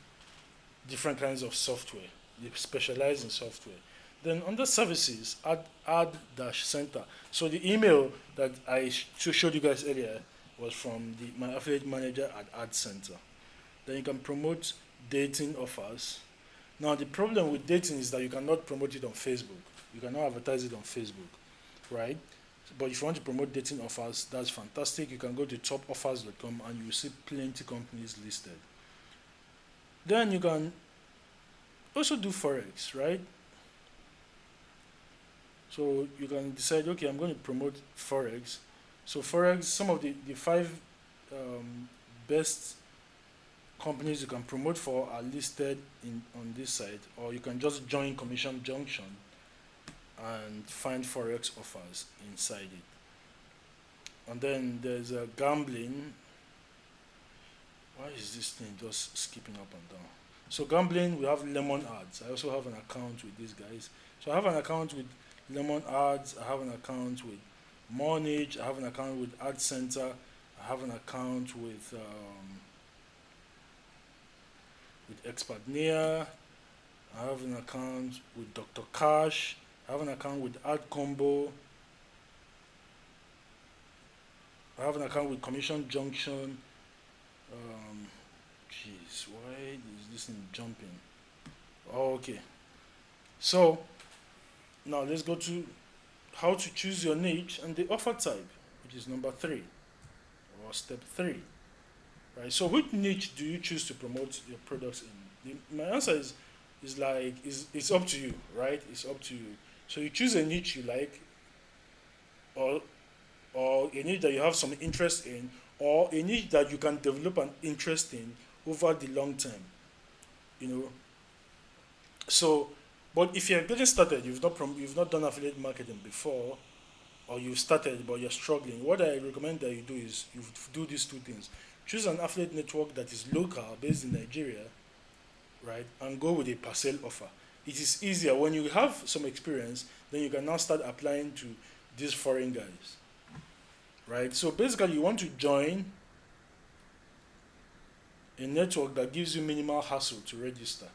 different kinds of software. They specialize in software. Then under services, add dash center. So the email that I showed you guys earlier was from my affiliate manager at Ad Center. Then you can promote dating offers. Now the problem with dating is that you cannot promote it on Facebook. You cannot advertise it on Facebook, right? But if you want to promote dating offers, that's fantastic. You can go to topoffers.com and you will see plenty companies listed. Then you can also do forex, right? So you can decide, okay, I'm going to promote forex. So forex, some of the five best companies you can promote for are listed on this site, or you can just join Commission Junction and find forex offers inside it. And then there's a gambling. Why is this thing just skipping up and down? So gambling, we have Lemon Ads. I also have an account with these guys. So I have an account with Lemon Ads. I have an account with Mornage. I have an account with Ad Center. I have an account with expertnaire. I have an account with Dr. Cash. I have an account with Ad Combo. I have an account with Commission Junction. Jeez, why is this thing jumping? Oh, okay. So now let's go to how to choose your niche and the offer type, which is number 3 or step 3. Right. So which niche do you choose to promote your products in? My answer is it's up to you, right? It's up to you. So you choose a niche you like, or a niche that you have some interest in, or a niche that you can develop an interest in over the long term. You know, so but if you're getting started, you've not done affiliate marketing before, or you've started but you're struggling, what I recommend that you do is you do these two things. Choose an affiliate network that is local, based in Nigeria, right? And go with a parcel offer. It is easier when you have some experience, then you can now start applying to these foreign guys, right? So basically, you want to join a network that gives you minimal hassle to register,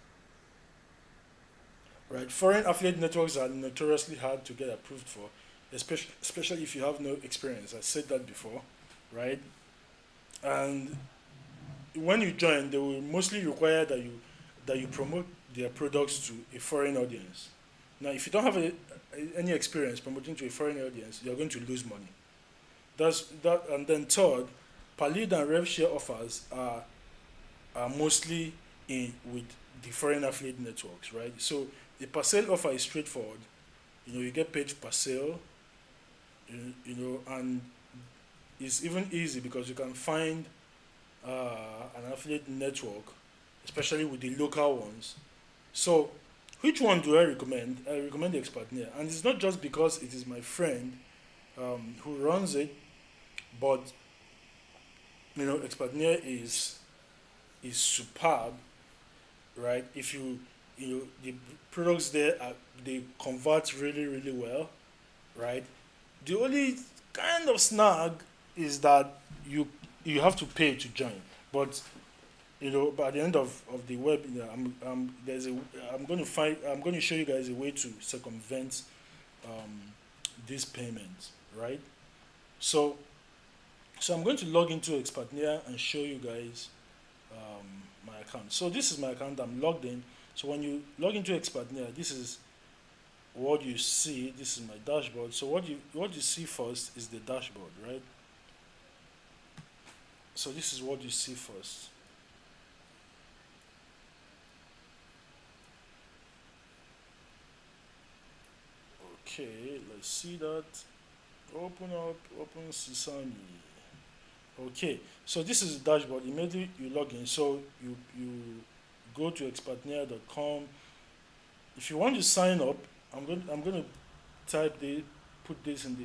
right? Foreign affiliate networks are notoriously hard to get approved for, especially if you have no experience. I said that before, right? And when you join, they will mostly require that you promote their products to a foreign audience. Now, if you don't have any experience promoting to a foreign audience, you're going to lose money. That's that. And then third, per lead and rev share offers are mostly in with the foreign affiliate networks, right? So the per sale offer is straightforward. You know, you get paid per sale. You know, and it's even easy because you can find an affiliate network, especially with the local ones. So, which one do I recommend? I recommend expertnaire, and it's not just because it is my friend who runs it, but you know, expertnaire is superb, right? If you know the products there they convert really well, right? The only kind of snag is that you you have to pay to join, but you know, by the end of the web, you know, I'm going to show you guys a way to circumvent um, this payment, right? So so I'm going to log into expertnaire and show you guys my account. So this is my account. I'm logged in. So when you log into expertnaire, this is what you see. This is my dashboard. So what you see first is the dashboard, right? So this is what you see first. Okay, let's see that. Open up, open Sesame. Okay, so this is the dashboard. Immediately you log in. So you go to expertnaire.com. If you want to sign up, I'm going to type the put this in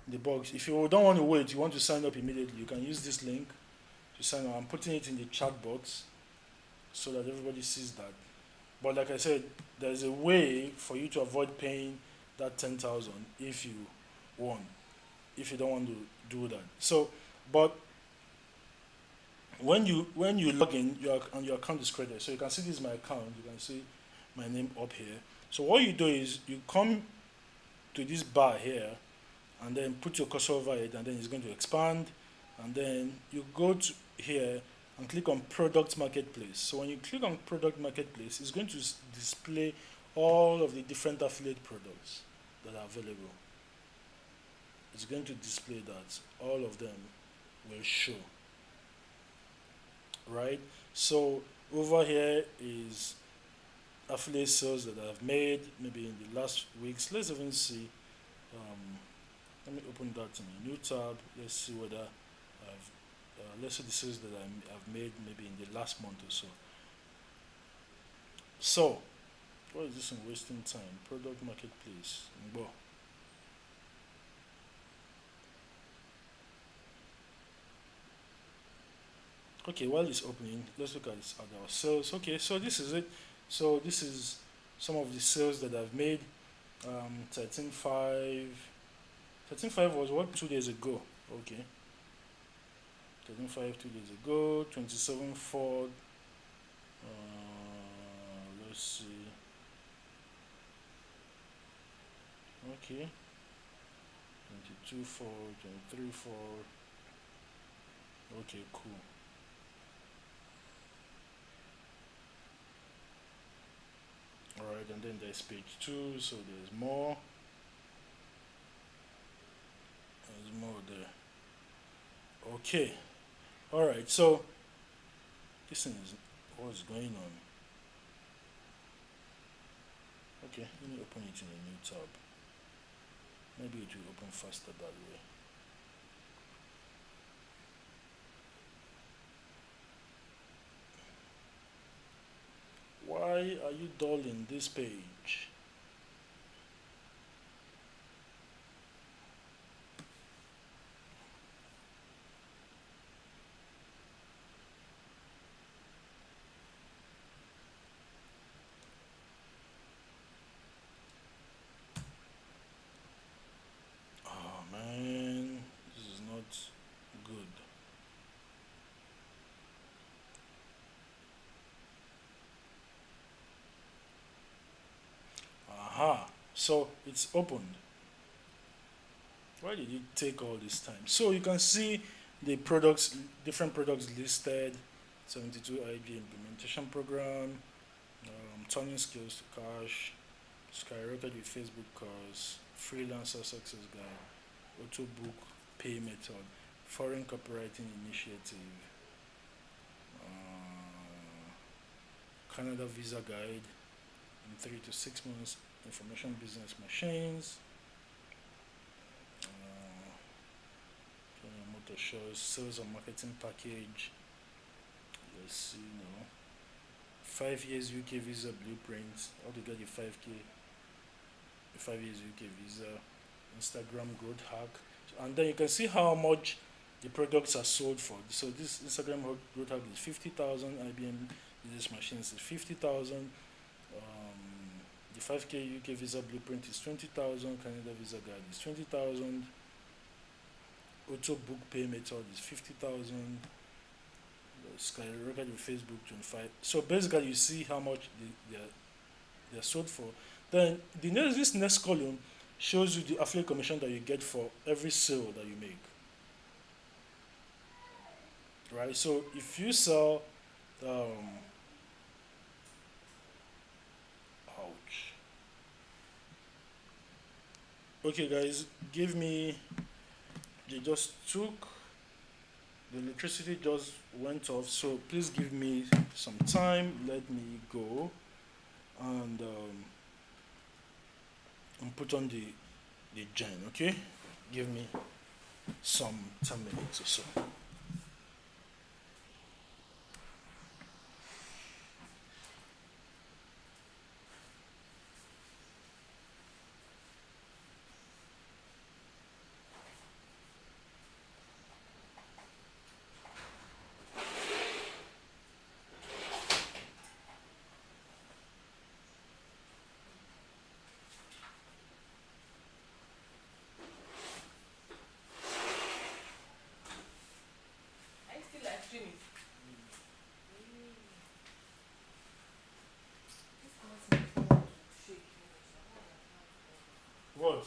the box. If you don't want to wait, you want to sign up immediately, you can use this link to sign up. I'm putting it in the chat box so that everybody sees that. But like I said, there's a way for you to avoid paying that 10,000 if you want, if you don't want to do that. So, but when you log in, your account is created. So you can see this is my account. You can see my name up here. So what you do is you come to this bar here, and then put your cursor over it, and then it's going to expand, and then you go to here and click on product marketplace. So when you click on product marketplace, it's going to display all of the different affiliate products that are available. It's going to display that all of them will show, right? So over here is affiliate sales that I've made maybe in the last weeks. Let's even see. Let me open that in a new tab. Let's see whether I've let's see the sales that I've made maybe in the last month or so. So what is this in wasting time? Product marketplace. Mbo. Okay, while it's opening, let's look at our sales. Okay, so this is it. So this is some of the sales that I've made. 13.5. 13.5 was what, 2 days ago. Okay. 13.5 2 days ago. 27.4. Let's see. Okay. 22.4. 23.4. Okay, cool. Alright, and then there's page 2, so there's more. There's more there. Okay. Alright, so this thing is what's going on. Okay, let me open it in a new tab. Maybe it will open faster that way. Why are you dulling this page? Oh man, this is not good. Aha, so it's opened. Why did it take all this time? So you can see the products, different products listed, 72 IB implementation program, turning skills to cash, skyrocket with Facebook course, freelancer success guide, auto book pay method, foreign copywriting initiative, Canada visa guide in 3 to 6 months, information business machines, motor shows, sales and marketing package. Let's see now. 5 years UK visa blueprint. How to get a 5 years UK visa. Instagram growth hack. And then you can see how much the products are sold for. So this Instagram growth hack is 50,000. IBM business machines is 50,000. The 5K UK visa blueprint is 20,000. Canada visa guide is 20,000. Auto book pay method is 50,000. Skyrocket with Facebook 25. So basically, you see how much they're sold for. Then this next column shows you the affiliate commission that you get for every sale that you make. Right. So if you sell, ouch. Okay, guys, give me. They just took the electricity just went off, so please give me some time. Let me go and put on the gen. Okay, give me some 10 minutes or so. I still live streaming. This person is going to shake me. What?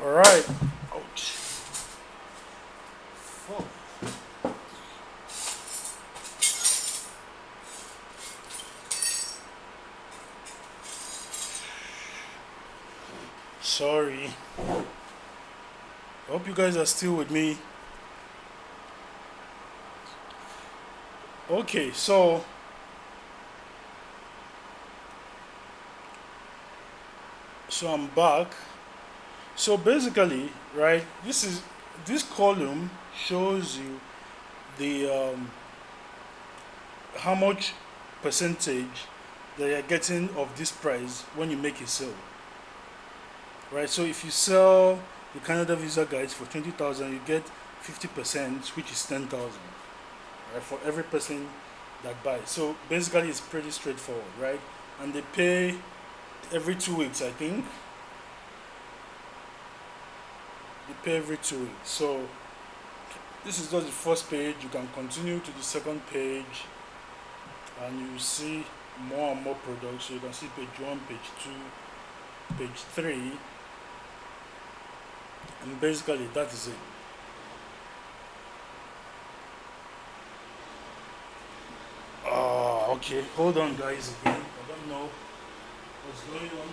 All right. Ouch. Oh, sorry. Hope you guys are still with me. Okay, so I'm back. So basically, right, this column shows you the how much percentage that you're getting of this price when you make a sale, right? So if you sell the Canada Visa guides for 20,000, you get 50%, which is 10,000, right, for every person that buys. So basically, it's pretty straightforward, right? And they pay every 2 weeks, I think. They pay every 2 weeks. So this is just the first page. You can continue to the second page, and you see more and more products. So you can see page 1, page 2, page 3, and basically that is it. Okay, hold on, guys. Again, I don't know what's going on.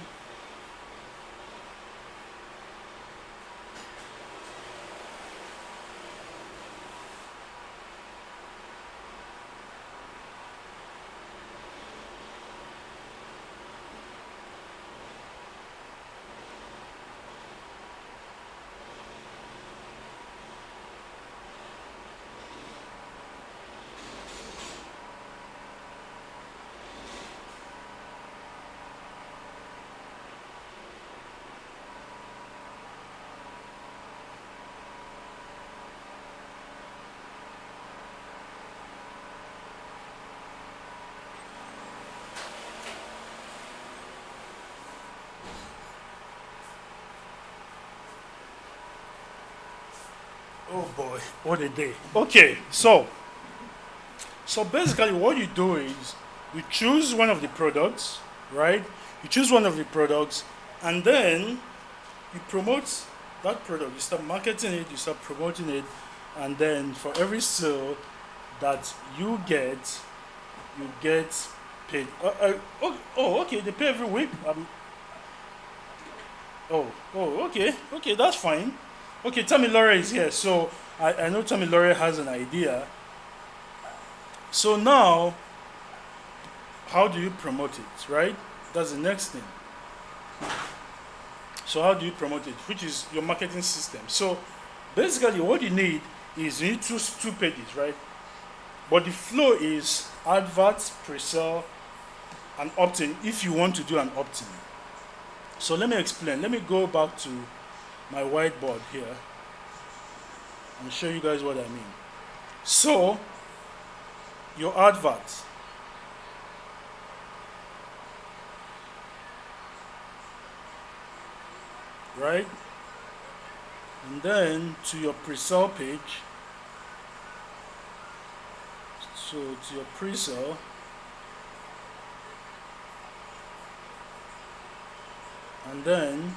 Oh boy, what a day. Okay, so basically what you do is you choose one of the products, right? You choose one of the products, and then you promote that product. You start marketing it, you start promoting it, and then for every sale that you get paid. Okay, they pay every week. Okay, that's fine. Okay, Tammy Laura is here, so I know Tammy Laura has an idea. So now, how do you promote it, right? That's the next thing. So how do you promote it? Which is your marketing system. So basically, what you need is you need two pages, right? But the flow is adverts, pre-sale, and opt-in if you want to do an opt-in. So let me explain. Let me go back to my whiteboard here and show you guys what I mean. So your advert, right? And then to your pre-sale page. So to your pre-sale, and then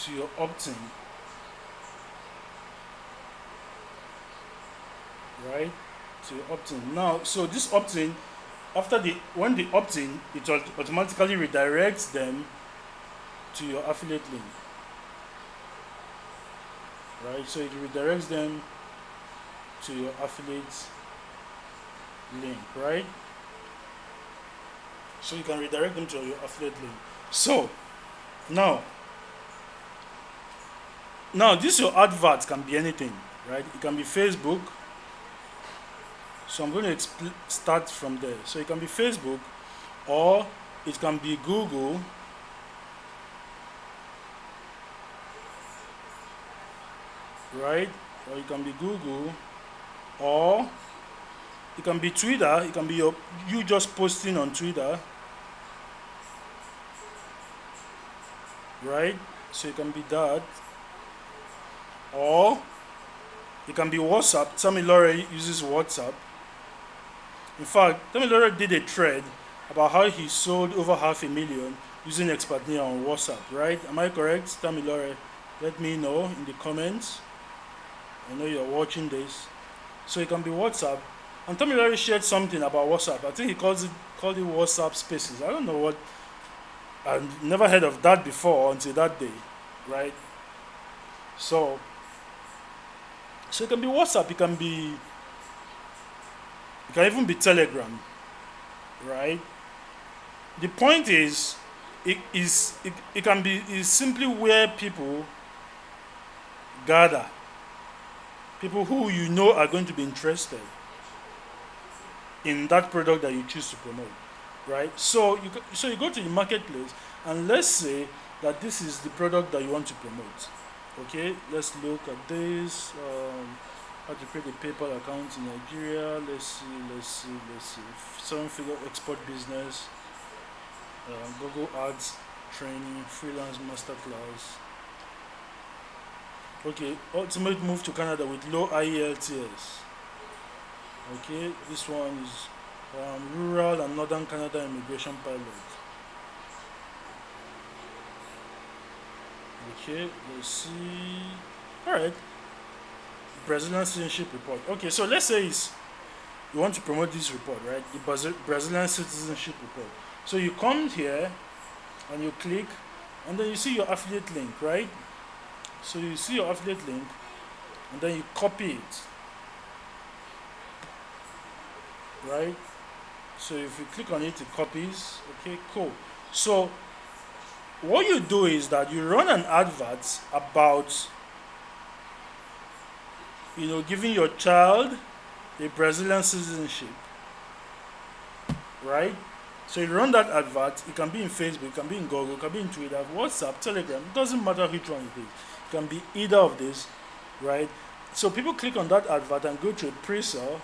to your opt-in, right? To your opt-in. Now, so this opt-in, when they opt-in, it automatically redirects them to your affiliate link, right? So it redirects them to your affiliate link, right? So you can redirect them to your affiliate link. So now this your advert can be anything, right? It can be Facebook. So I'm going to start from there. So it can be Facebook, or it can be Google, right? Or it can be Google, or it can be Twitter. It can be you just posting on Twitter, right? So it can be that, or it can be WhatsApp. Tammy Laura uses WhatsApp. In fact, Tammy Laura did a thread about how he sold over 500,000 using expertnaire on WhatsApp, right? Am I correct? Tamilore, let me know in the comments. I know you're watching this. So it can be WhatsApp. And Tamilore shared something about WhatsApp. I think he called it WhatsApp Spaces. I don't know what. I've never heard of that before until that day, right? So, so it can be WhatsApp. It can even be Telegram, right? The point is, it can be is simply where people gather, people who you know are going to be interested in that product that you choose to promote, right? So you go to the marketplace, and let's say that this is the product that you want to promote. Okay, let's look at this. How to create a PayPal account in Nigeria. Let's see. Seven-figure export business. Google Ads training, freelance masterclass. Okay, ultimate move to Canada with low IELTS. Okay, this one is rural and northern Canada immigration pilot. Okay, let's see. All right, Brazilian citizenship report. Okay, so let's say you want to promote this report, right? The Brazilian citizenship report. So you come here and you click, and then you see your affiliate link, right? So you see your affiliate link, and then you copy it, right? So if you click on it, it copies. Okay, cool. So what you do is that you run an advert about, giving your child a Brazilian citizenship, right? So you run that advert. It can be in Facebook, it can be in Google, it can be in Twitter, WhatsApp, Telegram. It doesn't matter which one it is. It can be either of these, right? So people click on that advert and go to a pre-sale.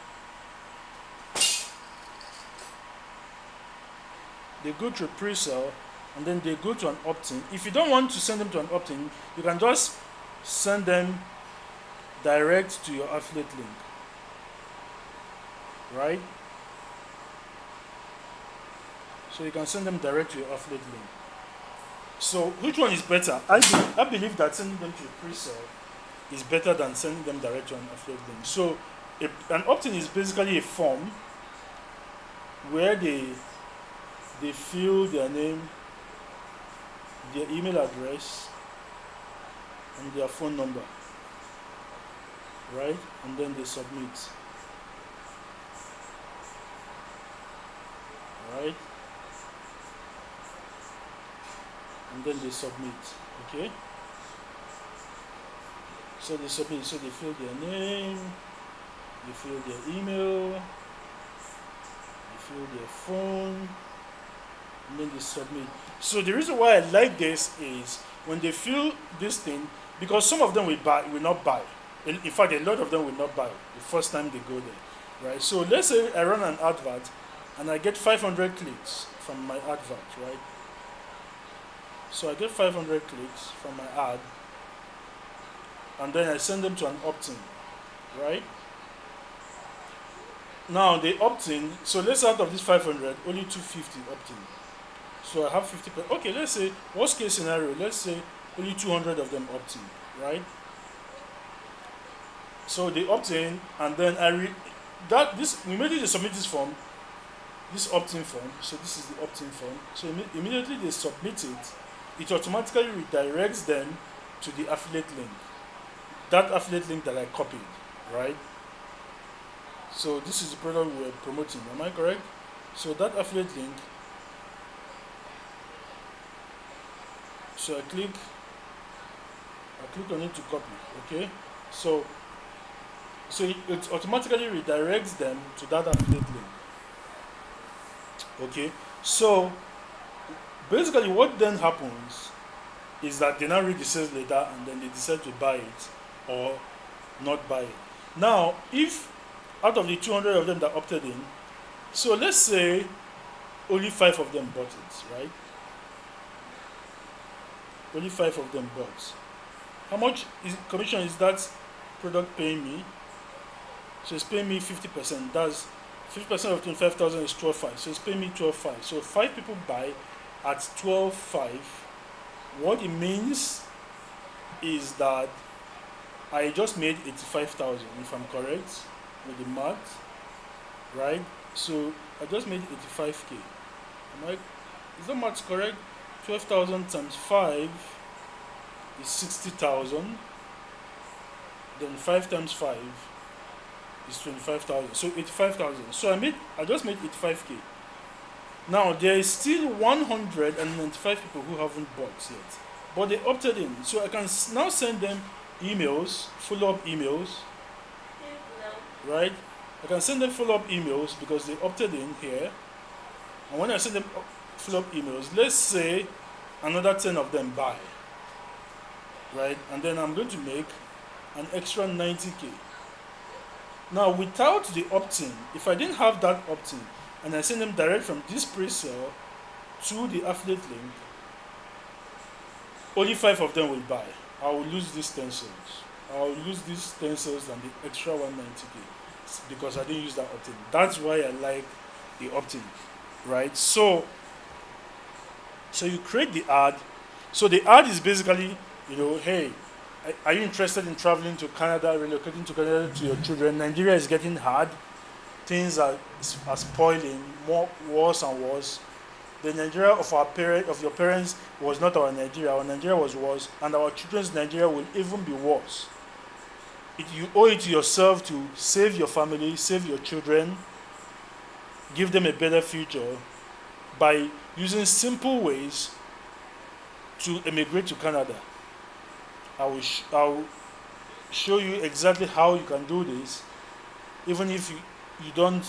They go to a pre-sale, and then they go to an opt-in. If you don't want to send them to an opt-in, you can just send them direct to your affiliate link, right? So you can send them direct to your affiliate link. So which one is better? I believe that sending them to a pre-sale is better than sending them direct to an affiliate link. So an opt-in is basically a form where they fill their name, their email address, and their phone number, right? And then they submit, right? And then they submit, okay? So they submit, so they fill their name, they fill their email, they fill their phone, and then they submit. So the reason why I like this is when they fill this thing, because some of them will not buy. In fact, a lot of them will not buy the first time they go there, right? So let's say I run an advert and I get 500 clicks from my advert, right? So I get 500 clicks from my ad, and then I send them to an opt-in, right? Now they opt-in, so let's say out of this 500, only 250 opt-in. So I have 50%. Okay, let's say, worst case scenario, let's say only 200 of them opt-in, right? So they opt-in, and then immediately they submit this form, this opt-in form. So this is the opt-in form. So immediately they submit it, it automatically redirects them to the affiliate link. That affiliate link that I copied, right? So this is the product we're promoting, am I correct? So that affiliate link, so I click on it to copy, okay? So it automatically redirects them to that affiliate link. Okay, so basically what then happens is that they now read the sales letter and then they decide to buy it or not buy it. Now, if out of the 200 of them that opted in, so let's say only 5 of them bought it, right? Only 5 of them bought. How much commission is that product paying me? So it's paying me 50%. That's 50% of 25,000 is 12.5. So it's paying me 12.5. So 5 people buy at 12.5, what it means is that I just made 85,000, if I'm correct with the math, right? So I just made 85k. Am I? Is that math correct? 12,000 times 5 is 60,000. Then 5 times 5 is 25,000. So 85,000. So I just made 85k. Now there is still 195 people who haven't bought yet, but they opted in. So I can now send them emails, follow-up emails, right? I can send them follow-up emails because they opted in here. And when I send them follow-up emails, let's say another 10 of them buy, right? And then I'm going to make an extra 90k. Now without the opt-in, if I didn't have that opt-in and I send them direct from this pre-sale to the affiliate link, only 5 of them will buy. I will lose these 10 sales. I will lose these 10 sales and the extra 190k because I didn't use that opt-in. That's why I like the opt-in, right? So you create the ad. So the ad is basically, hey, are you interested in traveling to Canada, relocating to Canada to your children? Nigeria is getting hard. Things are spoiling worse and worse. The Nigeria of your parents was not our Nigeria. Our Nigeria was worse, and our children's Nigeria will even be worse. You owe it to yourself to save your family, save your children, give them a better future by using simple ways to emigrate to Canada. I'll show you exactly how you can do this, even if you don't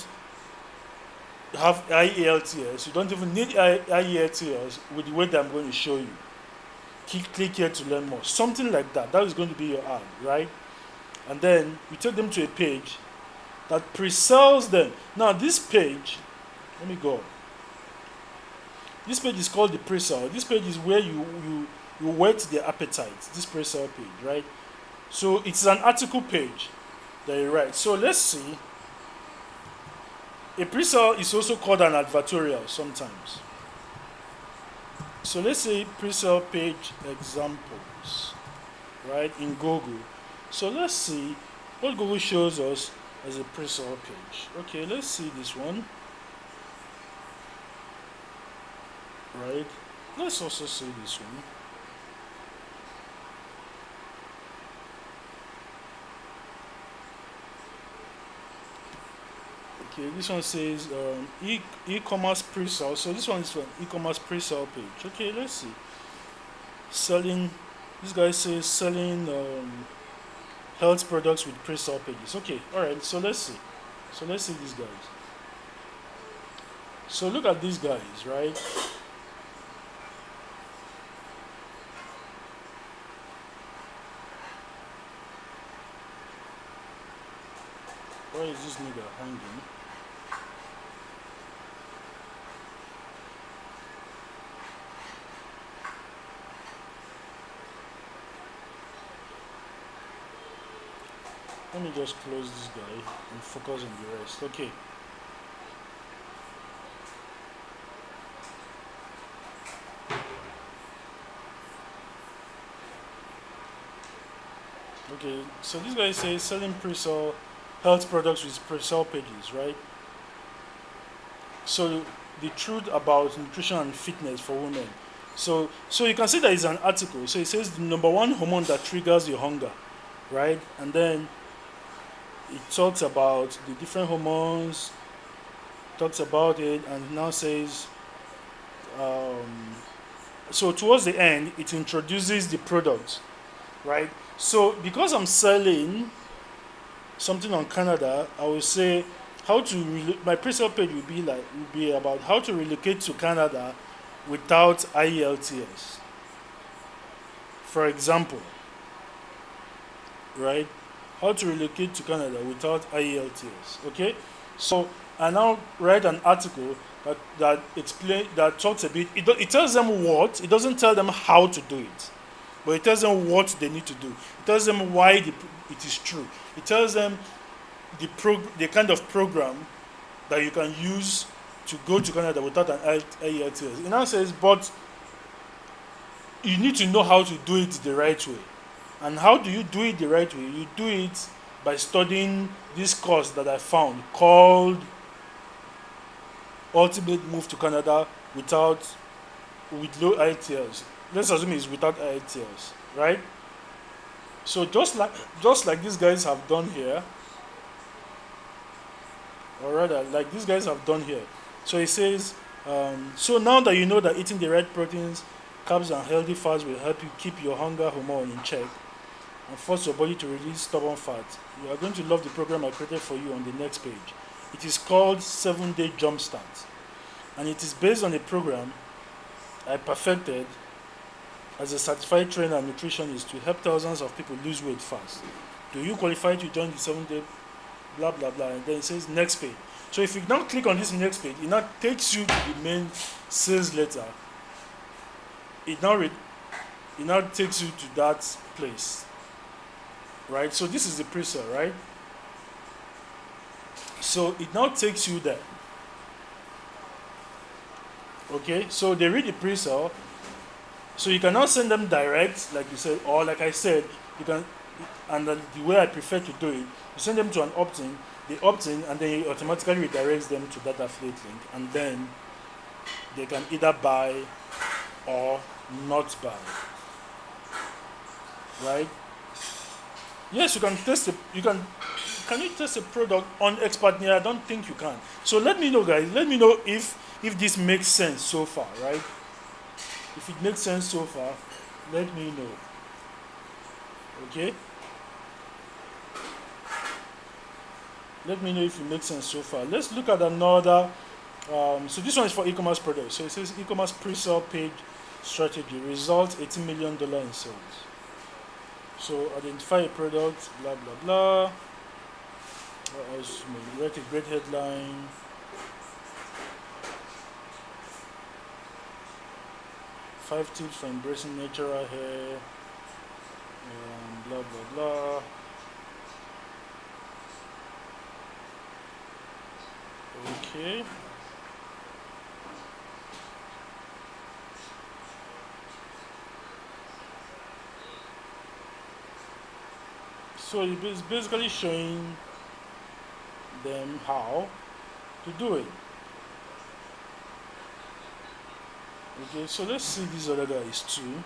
have IELTS. You don't even need IELTS with the way that I'm going to show you. Click here to learn more. Something like that. That is going to be your ad, right? And then you take them to a page that pre-sells them. Now this page, let me go. This page is called the pre-sale. This page is where you whet their appetite. This pre-sale page, right? So it's an article page that you write. So let's see. A pre-sale is also called an advertorial sometimes. So let's say pre-sale page examples, right, in Google. So let's see what Google shows us as a pre-sale page. Okay, let's see this one. Right? Let's also see this one. Okay, this one says e-commerce pre-sale. So this one is for e-commerce pre-sale page. Okay, let's see. Selling. This guy says selling health products with pre-sale pages. Okay, all right. So let's see. So let's see these guys. So look at these guys, right? Why is this nigga hanging? Let me just close this guy and focus on the rest. Okay. Okay, so this guy says selling pre-sale health products with pre-sale pages, right? So the truth about nutrition and fitness for women. So you can see that it's an article. So it says the number one hormone that triggers your hunger, right? And then it talks about the different hormones, talks about it, and it now says, so towards the end, it introduces the product, right? So because I'm selling something on Canada, I will say how to my pre-sale page will be about how to relocate to Canada without IELTS. For example, right? How to relocate to Canada without IELTS. Okay, so I now write an article that talks a bit. It tells them what. It doesn't tell them how to do it, but it tells them what they need to do. It tells them why it is true. It tells them the kind of program that you can use to go to Canada without an IELTS. It now says, but you need to know how to do it the right way. And how do you do it the right way? You do it by studying this course that I found called Ultimate Move to Canada with low IELTS. Let's assume it's without IELTS, right? So just like these guys have done here, or rather, like these guys have done here. So it says, so now that you know that eating the right proteins, carbs, and healthy fats will help you keep your hunger hormone in check and force your body to release stubborn fat, you are going to love the program I created for you on the next page. It is called 7-Day Jumpstart, and it is based on a program I perfected as a certified trainer and nutritionist to help thousands of people lose weight fast. Do you qualify to join the 7-day blah blah blah? And then it says next page. So if you now click on this next page, it now takes you to the main sales letter. It now takes you to that place, right? So this is the pre-sale, right? So it now takes you there. Okay, so they read the pre-sale. So you can now send them direct, like you said, or like I said, you can, and the way I prefer to do it, you send them to an opt-in, they opt in, and then it automatically redirects them to that affiliate link, and then they can either buy or not buy. Right? Yes, you can test it. Can you test a product on expertnaire? I don't think you can. So let me know, guys. Let me know if this makes sense so far, right? If it makes sense so far, let me know. Okay? Let me know if it makes sense so far. Let's look at another. So this one is for e-commerce products. So it says e-commerce pre-sale page strategy results $18 million in sales. So identify a product, blah blah blah. Write a great headline. Five tips for embracing natural hair. Blah blah blah. Okay. So it's basically showing them how to do it. Okay, so let's see these other guys too.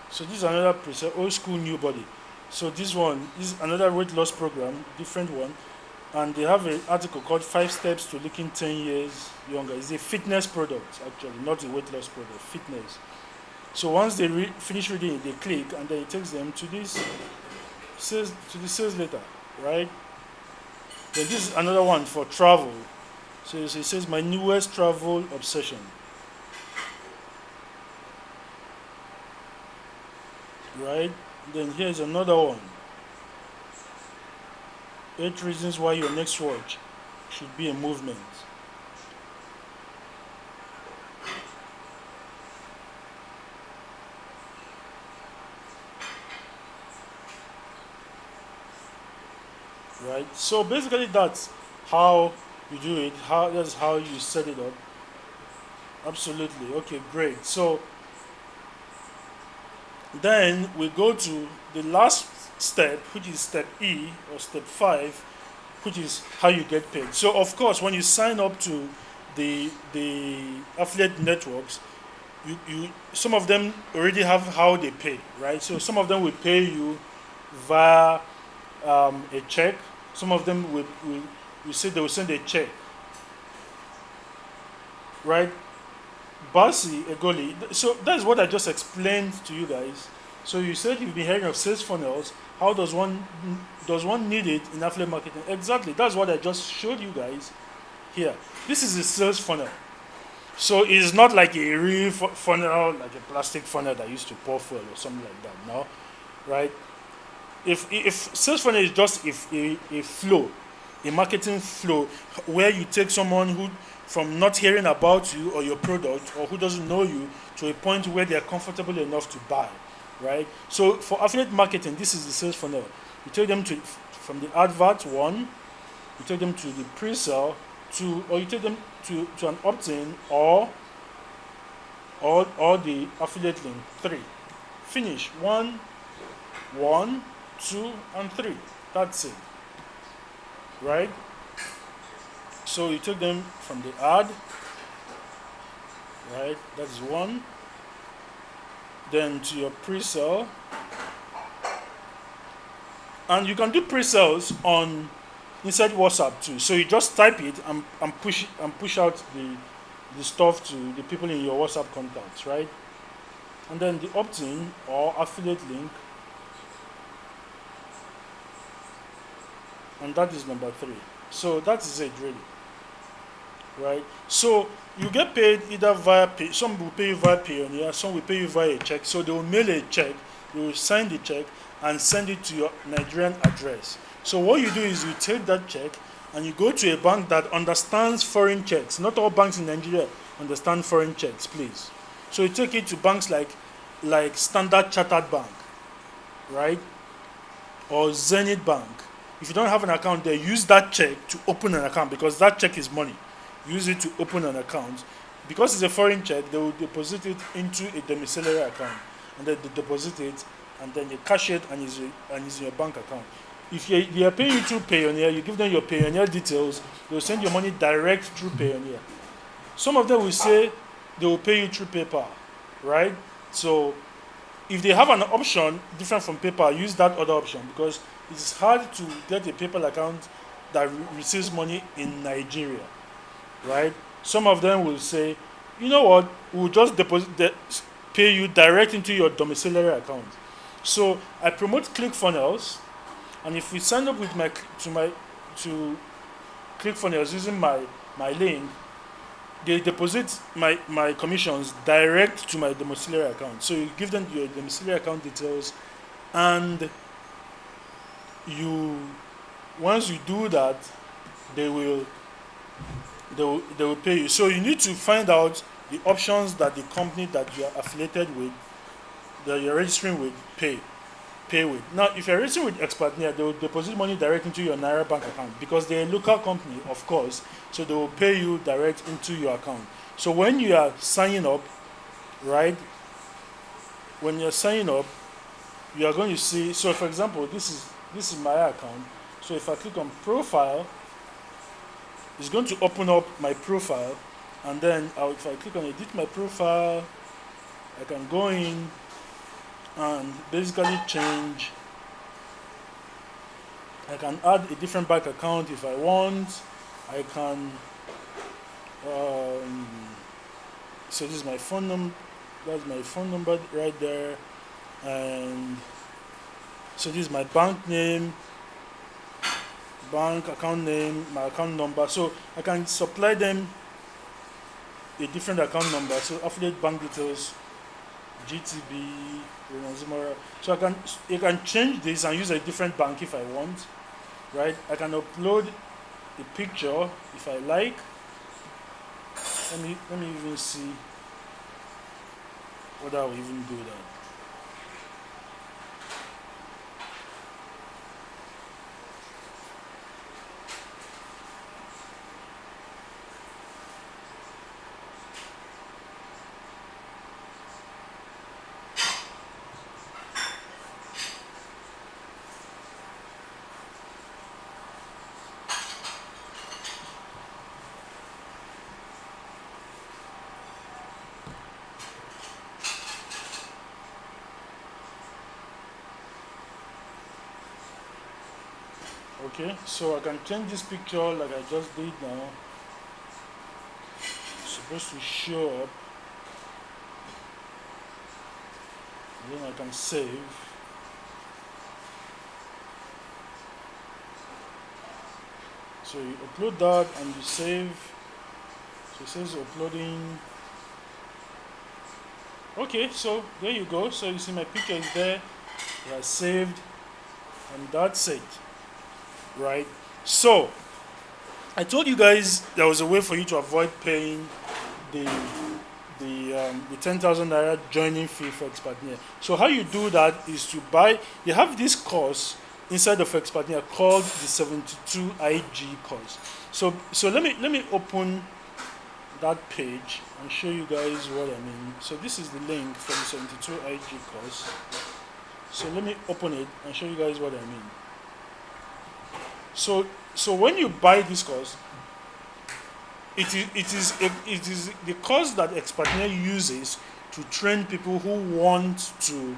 So this is another preset, old school new body. So this one is another weight loss program, different one, and they have an article called 5 Steps to Looking 10 Years Younger. It's a fitness product actually, not a weight loss product, fitness. So once they finish reading it, they click and then it takes them to the sales letter, right? Then this is another one for travel. So it says my newest travel obsession. Right? Then here's another one. 8 reasons why your next watch should be a movement. Right? So basically that's how you do it. That's how you set it up. Absolutely. Okay, great. So then we go to the last step, which is step E or step 5, which is how you get paid. So of course, when you sign up to the affiliate networks, you some of them already have how they pay, right? So some of them will pay you via a check. Some of them will say they will send a check, right? Basi Egoli. So that's what I just explained to you guys. So you said you've been hearing of sales funnels. How does one need it in affiliate marketing? Exactly. That's what I just showed you guys here. This is a sales funnel. So it's not like a real funnel, like a plastic funnel that used to pour fuel or something like that. No, right? If sales funnel is just a flow, a marketing flow, where you take someone who from not hearing about you or your product or who doesn't know you to a point where they are comfortable enough to buy. right? So for affiliate marketing, this is the sales funnel. You take them to from the advert one, you take them to the pre-sale to, or you take them to an opt-in or the affiliate link three. Finish one, two, and three. That's it, right? So you take them from the ad, right? That's one. Then to your pre-sale, and you can do pre-sales on inside WhatsApp too. So you just type it and push out the stuff to the people in your WhatsApp contacts, right? And then the opt-in or affiliate link, and that is number three. So that is it really, right? So you get paid either via pay. Some will pay you via Payoneer, some will pay you via a check. So they will mail a check, you will sign the check and send it to your Nigerian address. So what you do is you take that check and you go to a bank that understands foreign checks. Not all banks in Nigeria understand foreign checks, please. So you take it to banks like Standard Chartered Bank, right? Or Zenith Bank. If you don't have an account there, use that check to open an account because that check is money. Use it to open an account. Because it's a foreign check, they will deposit it into a domiciliary account. And then they deposit it and then you cash it and it's in your bank account. If they are paying you through Payoneer, you give them your Payoneer details, they'll send your money direct through Payoneer. Some of them will say they will pay you through PayPal, right? So if they have an option different from PayPal, use that other option because it's hard to get a PayPal account that receives money in Nigeria, right? Some of them will say, you know what, we'll just pay you direct into your domiciliary account. So I promote ClickFunnels, and if we sign up with to ClickFunnels using my link, they deposit my commissions direct to my domiciliary account. So you give them your domiciliary account details, and once you do that, they will pay you. So you need to find out the options that the company that you are affiliated with, that you're registering with, pay with. Now, if you're registering with expertnaire, they will deposit money direct into your Naira bank account because they're a local company, of course. So they will pay you direct into your account. So when you are signing up, right? When you're signing up, you are going to see. So, for example, this is my account. So if I click on profile, it's going to open up my profile, and then if I click on edit my profile, I can go in and basically change. I can add a different bank account if I want. I can so this is my phone number. That's my phone number right there, and so this is my bank name, bank account name, my account number. So I can supply them a different account number. So affiliate bank details, GTB, Zumara. So you can change this and use a different bank if I want, right? I can upload a picture if I like. Let me even see whether I will even do that. Okay, so I can change this picture like I just did now. It's supposed to show up. And then I can save. So you upload that and you save. So it says uploading. Okay, so there you go. So you see my picture is there. It has saved, and that's it. Right? So I told you guys there was a way for you to avoid paying the the 10,000 naira joining fee for expertnaire. So how you do that is to buy. You have this course inside of expertnaire called the 72 IG course. So let me open that page and show you guys what I mean. So this is the link for the 72 IG course. So let me open it and show you guys what I mean. So when you buy this course, it is the course that expertnaire uses to train people who want to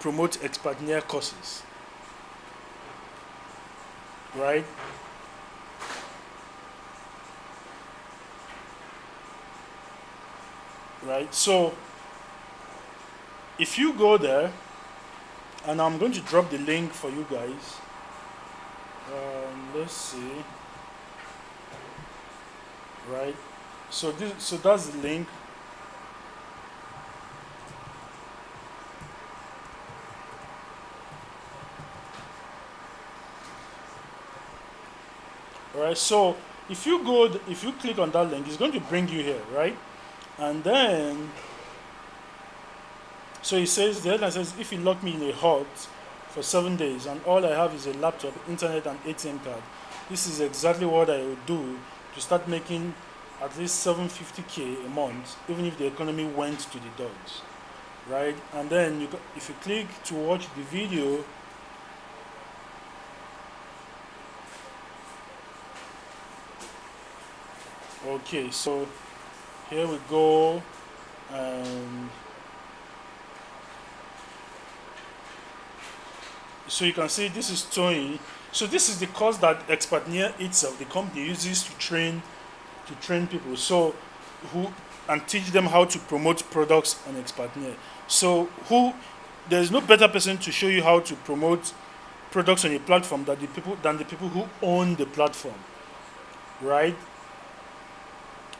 promote expertnaire courses, right? Right. So if you go there, and I'm going to drop the link for you guys. Let's see. Right. So that's the link. All right. So if you click on that link, it's going to bring you here, right? And then so it says the headline says, if you lock me in a hut for 7 days and all I have is a laptop, internet, and ATM card, this is exactly what I would do to start making at least 750k a month, even if the economy went to the dogs, right? And then if you click to watch the video, okay, so here we go, and so you can see this is towing. So this is the course that expertnaire itself, the company, uses to train people. So who and teach them how to promote products on expertnaire. So there's no better person to show you how to promote products on a platform than the people who own the platform, right?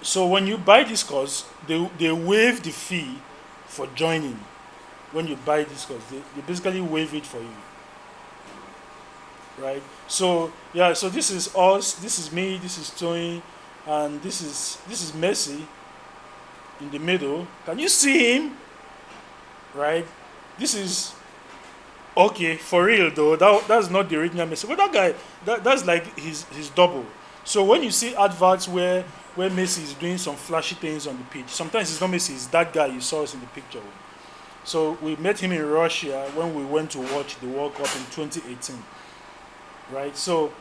So when you buy this course, they waive the fee for joining. When you buy this course, they basically waive it for you, right? So yeah, so this is us, this is me, this is Tony, and this is Messi in the middle. Can you see him? Right? This is okay for real though. That's not the original Messi, but that guy, that's like his double. So when you see adverts where Messi is doing some flashy things on the pitch, sometimes it's not Messi, it's that guy you saw us in the picture with. So we met him in Russia when we went to watch the World Cup in 2018, right? So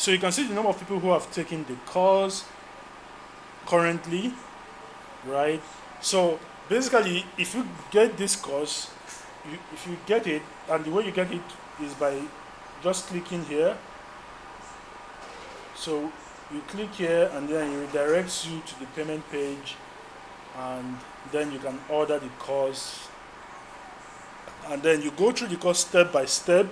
you can see the number of people who have taken the course currently, right? So basically, if you get this course, if you get it, and the way you get it is by just clicking here. So you click here, and then it redirects you to the payment page, and then you can order the course, and then you go through the course step by step,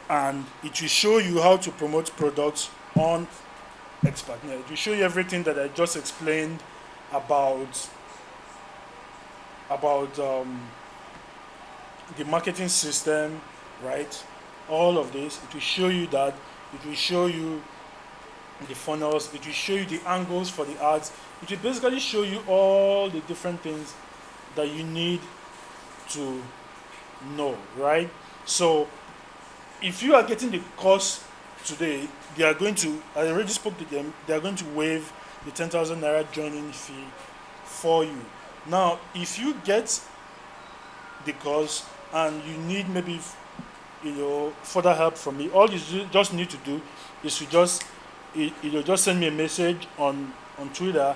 and it will show you how to promote products on expertnaire. It will show you everything that I just explained about the marketing system, right? All of this. It will show you that. It will show you the funnels. It will show you the angles for the ads. It will basically show you all the different things that you need to know, right? So if you are getting the course today, they are going to, I already spoke to them, they are going to waive the 10,000 naira joining fee for you. Now, if you get the course and you need maybe further help from me, all you just need to do is to just send me a message on Twitter.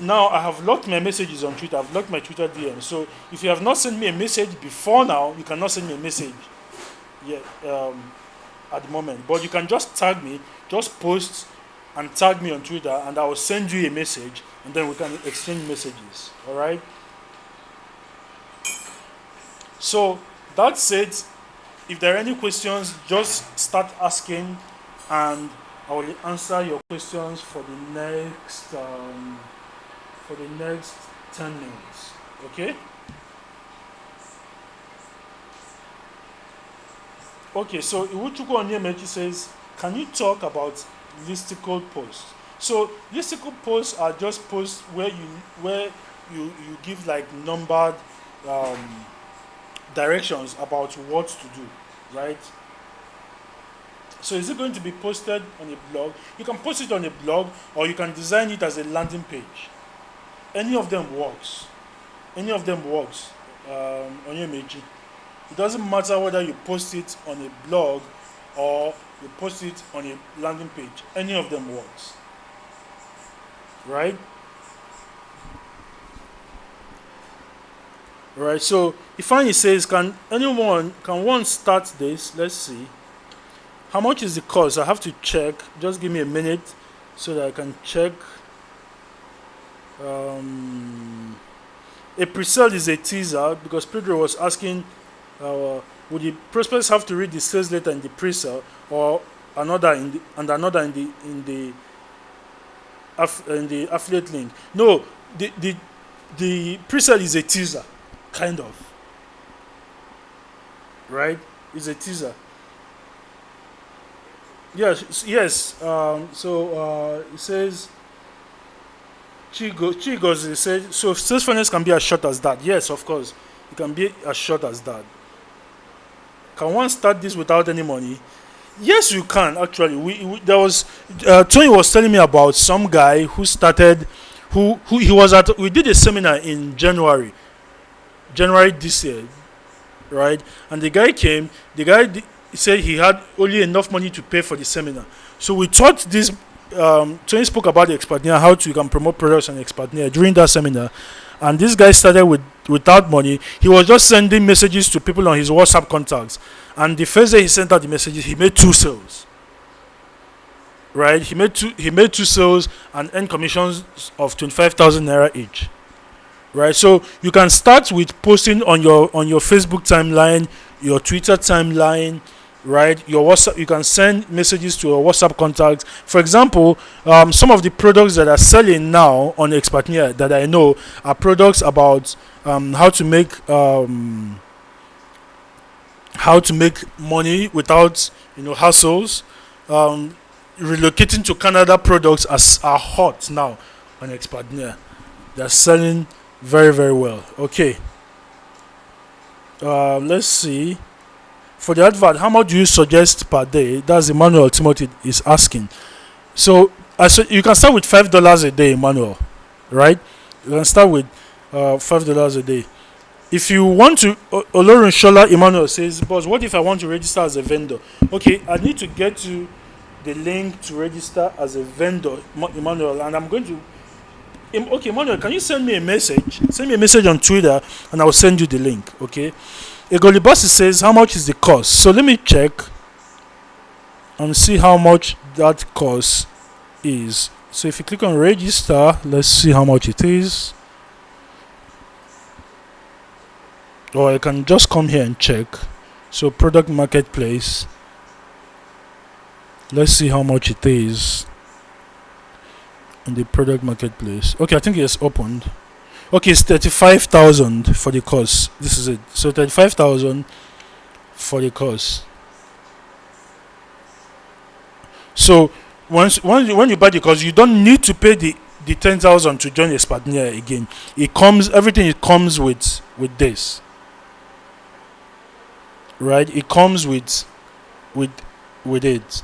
Now I have locked my messages on Twitter. I've locked my Twitter DM. So if you have not sent me a message before now, you cannot send me a message yet at the moment. But you can just tag me, just post and tag me on Twitter, and I will send you a message, and then we can exchange messages. All right. So that's it. If there are any questions, just start asking, and I will answer your questions for the next 10 minutes. Okay? Okay, so Iwuchukwu Onyemechi says, can you talk about listicle posts? So listicle posts are just posts where you give like numbered um, directions about what to do, right? So is it going to be posted on a blog? You can post it on a blog, or you can design it as a landing page. Any of them works. Any of them works on your image. It doesn't matter whether you post it on a blog or you post it on a landing page. Any of them works, right? Right. So Ifeanyi says, can one start this? Let's see. How much is the cost? I have to check. Just give me a minute so that I can check. A pre-sale is a teaser because Pedro was asking, would the prospects have to read the sales letter in the pre-sale or another another in the affiliate link? No, the pre-sale is a teaser, kind of, right? It's a teaser. Yes. It says Chigos. It says so. Sales finance can be as short as that. Yes, of course, it can be as short as that. Can one start this without any money? Yes, you can actually. There was Tony was telling me about some guy who started, who he was at. We did a seminar in January this year, right? And the guy came. He said he had only enough money to pay for the seminar. So we taught this. Tony spoke about the expertnaire, how you can promote products on expertnaire during that seminar. And this guy started without money. He was just sending messages to people on his WhatsApp contacts. And the first day he sent out the messages, he made 2 sales. Right? He made two sales and earned commissions of 25,000 naira each. Right? So you can start with posting on your Facebook timeline, your Twitter timeline, right? Your WhatsApp, you can send messages to your WhatsApp contacts. For example, some of the products that are selling now on expertnaire that I know are products about how to make money without hassles. Relocating to Canada products are hot now on expertnaire. They're selling very, very well. Okay. Let's see. For the advert, how much do you suggest per day? That's Emmanuel Timothy is asking. So you can start with $5 a day, Emmanuel. Right? You can start with $5 a day. If you want to, Olorun Shola Emmanuel says, boss, what if I want to register as a vendor? Okay, I need to get to the link to register as a vendor, Emmanuel, and I'm going to. Okay, Emmanuel, can you send me a message? Send me a message on Twitter, and I will send you the link. Okay. Egolibasi says, how much is the cost? So let me check and see how much that cost is. So if you click on register, let's see how much it is. Or I can just come here and check. So product marketplace. Let's see how much it is in the product marketplace. Okay, I think it's opened. Okay, it's 35,000 for the course. This is it. So 35,000 for the course. So when you buy the course, you don't need to pay the 10,000 to join expertnaire again. Everything it comes with this. Right? It comes with it.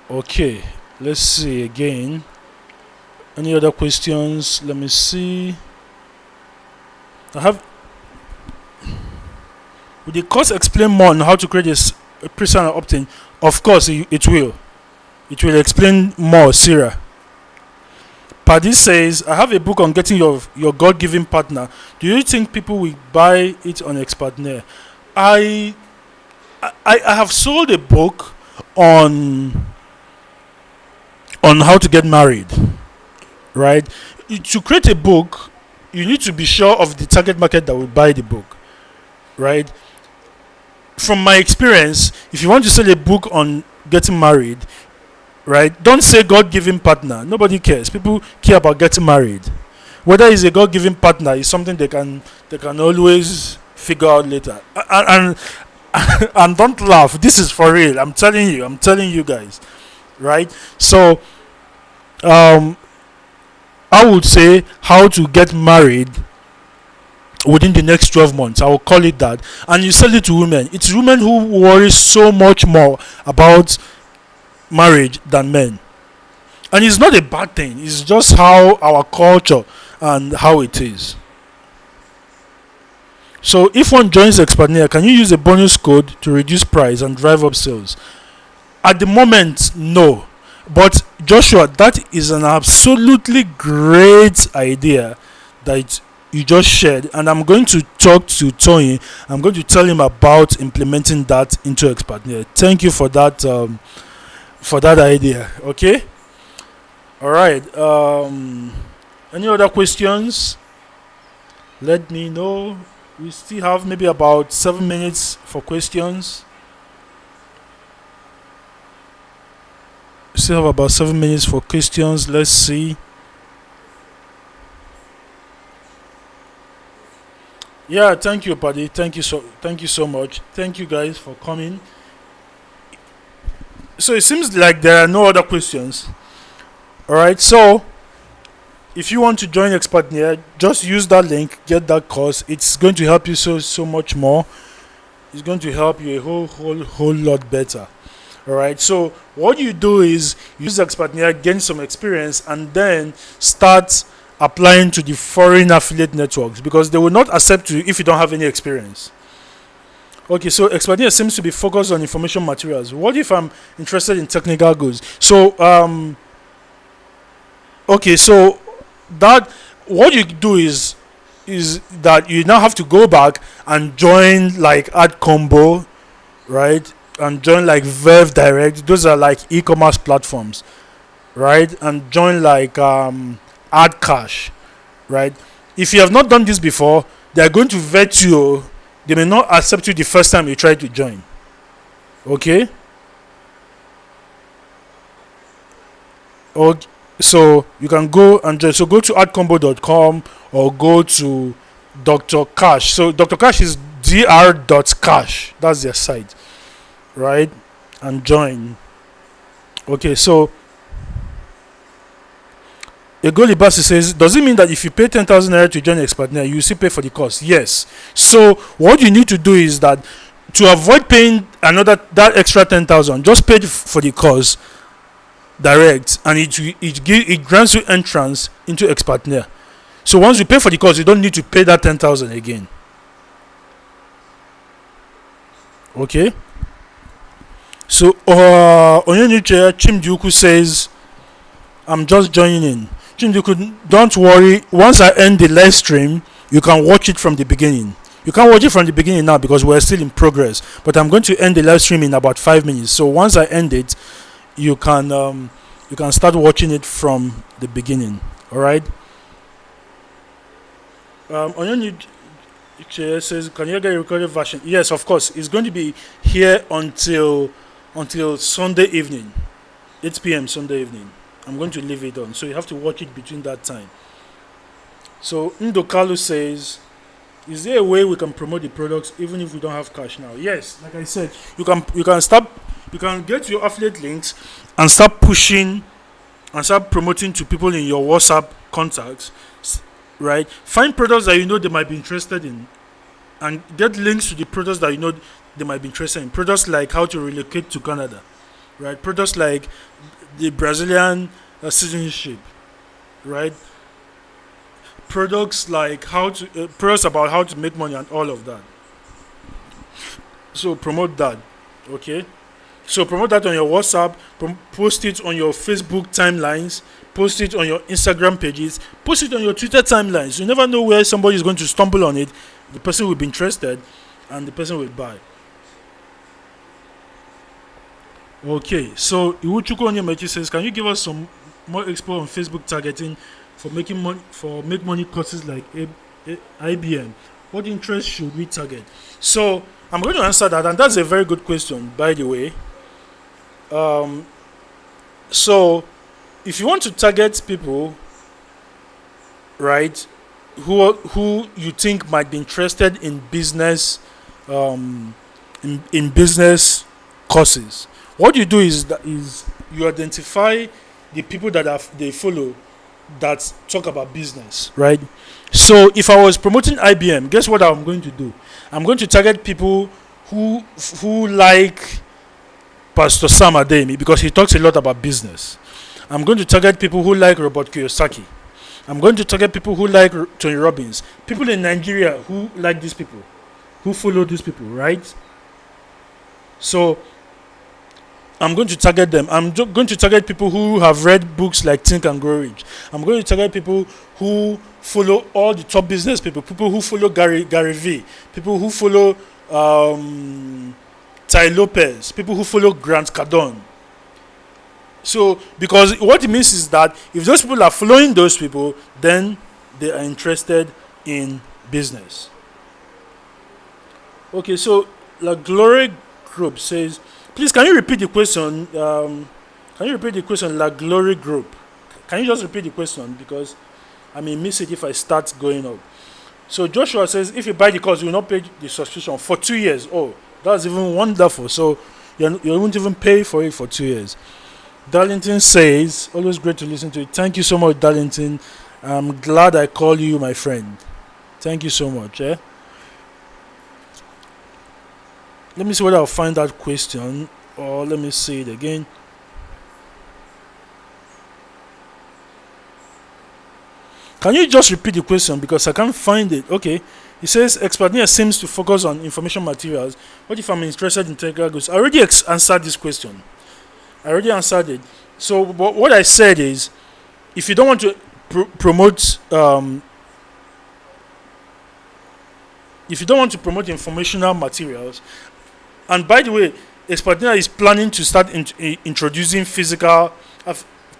Okay, let's see again. Any other questions? Let me see. Will the course explain more on how to create a pre-sale opt-in? Of course, it will. It will explain more, Sarah. Paddy says, I have a book on getting your God-given partner. Do you think people will buy it on expertnaire? I have sold a book on how to get married. Right? To create a book, you need to be sure of the target market that will buy the book. Right? From my experience, if you want to sell a book on getting married, right, don't say God-given partner. Nobody cares. People care about getting married. Whether it's a God-given partner is something they can always figure out later. And don't laugh. This is for real. I'm telling you guys. Right? So um, I would say how to get married within the next 12 months. I will call it that. And you sell it to women. It's women who worry so much more about marriage than men. And it's not a bad thing, it's just how our culture and how it is. So if one joins expertnaire, can you use a bonus code to reduce price and drive up sales? At the moment, no. But Joshua, that is an absolutely great idea that you just shared, and I'm going to talk to Tony. I'm going to tell him about implementing that into expertnaire. Thank you for that idea. Okay. All right. Any other questions? Let me know. We still have maybe about 7 minutes for questions. Still have about 7 minutes for questions. Let's see. Yeah, thank you, Paddy. Thank you so much. Thank you guys for coming. So it seems like there are no other questions. All right. So if you want to join expertnaire, just use that link, get that course. It's going to help you so much more. It's going to help you a whole lot better. All right. So what you do is use expertnaire, gain some experience, and then start applying to the foreign affiliate networks, because they will not accept you if you don't have any experience. Okay, so expertnaire seems to be focused on information materials. What if I'm interested in technical goods? So okay, so that what you do is that you now have to go back and join like Ad Combo, right? And join like Verve Direct. Those are like e-commerce platforms, right? And join like Ad Cash, right? If you have not done this before, they are going to vet you. They may not accept you the first time you try to join. Okay. Okay. So you can go and join. So go to adcombo.com or go to Dr. Cash. So Dr. Cash is dr.cash. That's their site, right? And join. Okay, so Egoli Basi says, does it mean that if you pay 10,000 naira to join expertnaire, you still pay for the course? Yes. So what you need to do is that to avoid paying that extra 10,000, just pay for the course direct, and it grants you entrance into expertnaire. So once you pay for the course, you don't need to pay that 10,000 again. Okay. So Onyenuche Chimduku says, I'm just joining in. Chimduku, don't worry. Once I end the live stream, you can watch it from the beginning. You can't watch it from the beginning now because we're still in progress. But I'm going to end the live stream in about 5 minutes. So once I end it, you can start watching it from the beginning. All right. Onyenuche says, can you get a recorded version? Yes, of course. It's going to be here until Sunday evening, 8 p.m. Sunday evening. I'm going to leave it on, so you have to watch it between that time. So Ndokalu says, is there a way we can promote the products even if we don't have cash now? Yes, like I said, you can get your affiliate links and start pushing and start promoting to people in your WhatsApp contacts, right? Find products that you know they might be interested in and get links to the products that you know they might be interested in. Products like how to relocate to Canada, right? Products like the Brazilian citizenship, right? Products like products about how to make money and all of that. So promote that, okay? So promote that on your WhatsApp, post it on your Facebook timelines, post it on your Instagram pages, post it on your Twitter timelines. You never know where somebody is going to stumble on it. The person will be interested and the person will buy. Okay, so Iwuchuku Onyemechi says, can you give us some more expo on Facebook targeting for making money for make money courses like IBM? What interest should we target? So I'm going to answer that, and that's a very good question, by the way. So if you want to target people, right, who you think might be interested in business, in business courses, what you do is you identify the people that they follow that talk about business, right? So if I was promoting IBM, guess what I'm going to do? I'm going to target people who like Pastor Sam Ademi because he talks a lot about business. I'm going to target people who like Robert Kiyosaki. I'm going to target people who like Tony Robbins. People in Nigeria who like these people, who follow these people, right? So I'm going to target them. Going to target people who have read books like Think and Grow Rich. I'm going to target people who follow all the top business people, people who follow Gary V, people who follow Ty Lopez, people who follow Grant Cardone. So, because what it means is that if those people are following those people, then they are interested in business. Okay, so La Glory Group says, please can you repeat the question? Can you repeat the question, La Glory Group? Can you just repeat the question because I may miss it if I start going up. So Joshua says, if you buy the course, you will not pay the subscription for 2 years. Oh, that's even wonderful. So you won't even pay for it for 2 years. Darlington says, always great to listen to it. Thank you so much, Darlington. I'm glad I call you my friend. Thank you so much. Let me see whether I'll find that question or let me say it again. Can you just repeat the question because I can't find it? Okay. He says, expertnaire seems to focus on information materials. What if I'm interested in technical goods? I already answered this question. I already answered it. So what I said is, if you don't want to promote, if you don't want to promote informational materials, and by the way, expertnaire is planning to start introducing physical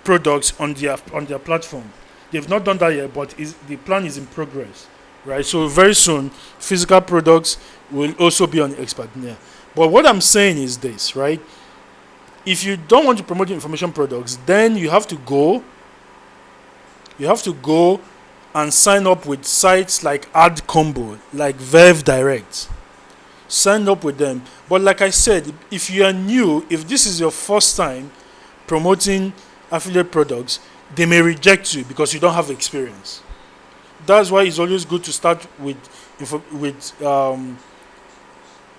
products on their platform. They've not done that yet, but the plan is in progress, right? So very soon, physical products will also be on expertnaire. But what I'm saying is this, right? If you don't want to promote information products, then you have to go and sign up with sites like AdCombo, like Verve Direct. Sign up with them. But like I said, if you are new, if this is your first time promoting affiliate products, they may reject you because you don't have experience. That's why it's always good to start with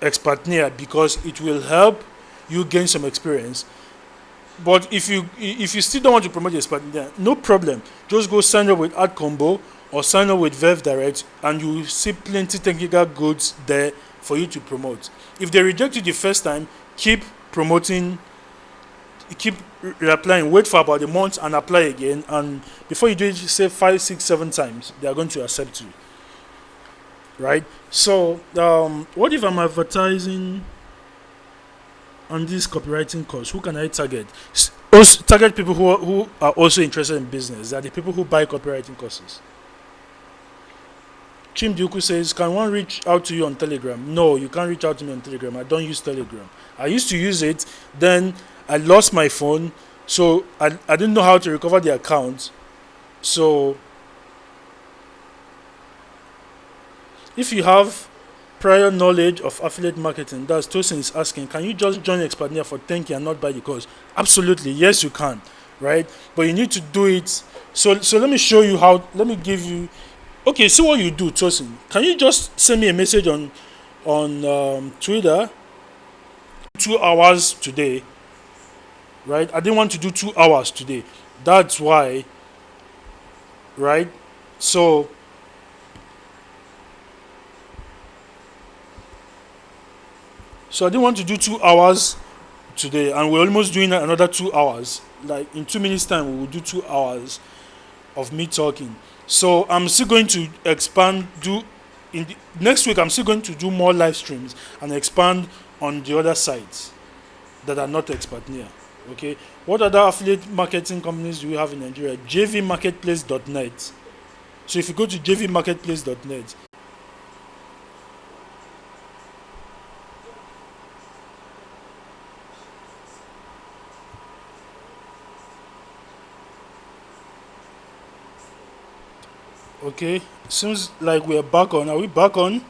expertnaire because it will help you gain some experience. But if you still don't want to promote expertnaire, no problem. Just go sign up with AdCombo or sign up with Verve Direct, and you will see plenty technical goods there for you to promote. If they reject you the first time, keep promoting. Keep reapplying, wait for about a month and apply again, and before you do it, say 5, 6, 7 times, they are going to accept you, right? So what if I'm advertising on this copywriting course? Who can I target? Also target people who are also interested in business. They are the people who buy copywriting courses. Chimduku says, can one reach out to you on Telegram? No, you can't reach out to me on Telegram. I don't use Telegram. I used to use it, then I lost my phone, so I didn't know how to recover the account. So if you have prior knowledge of affiliate marketing, that's Tosin is asking, can you just join expertnaire for 10K and not buy the course? Absolutely, yes you can, right? But you need to do it. So let me show you how. Let me give you. Okay, see what you do, Tosin. Can you just send me a message on Twitter? 2 hours today. Right? I didn't want to do 2 hours today. That's why. Right? So I didn't want to do 2 hours today, and we're almost doing another 2 hours. Like in 2 minutes time, we will do 2 hours of me talking. So I'm still going to expand. Next week, I'm still going to do more live streams and expand on the other sites that are not expertnaire. Okay, what other affiliate marketing companies do we have in Nigeria? jvmarketplace.net. So if you go to jvmarketplace.net, okay, seems like we're back on. Are we back on?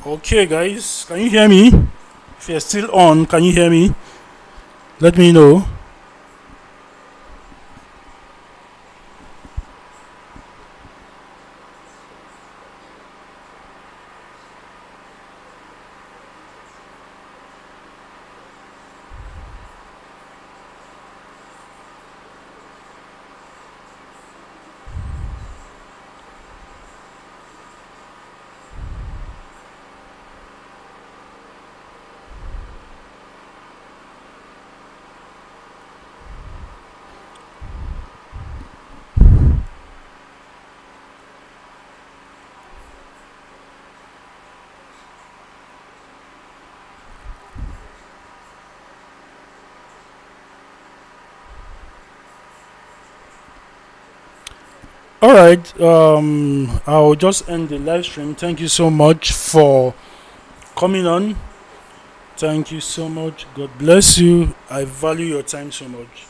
Okay, guys, can you hear me? If you're still on, can you hear me? Let me know. All right. I'll just end the live stream. Thank you so much for coming on. Thank you so much. God bless you. I value your time so much.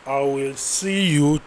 I will see you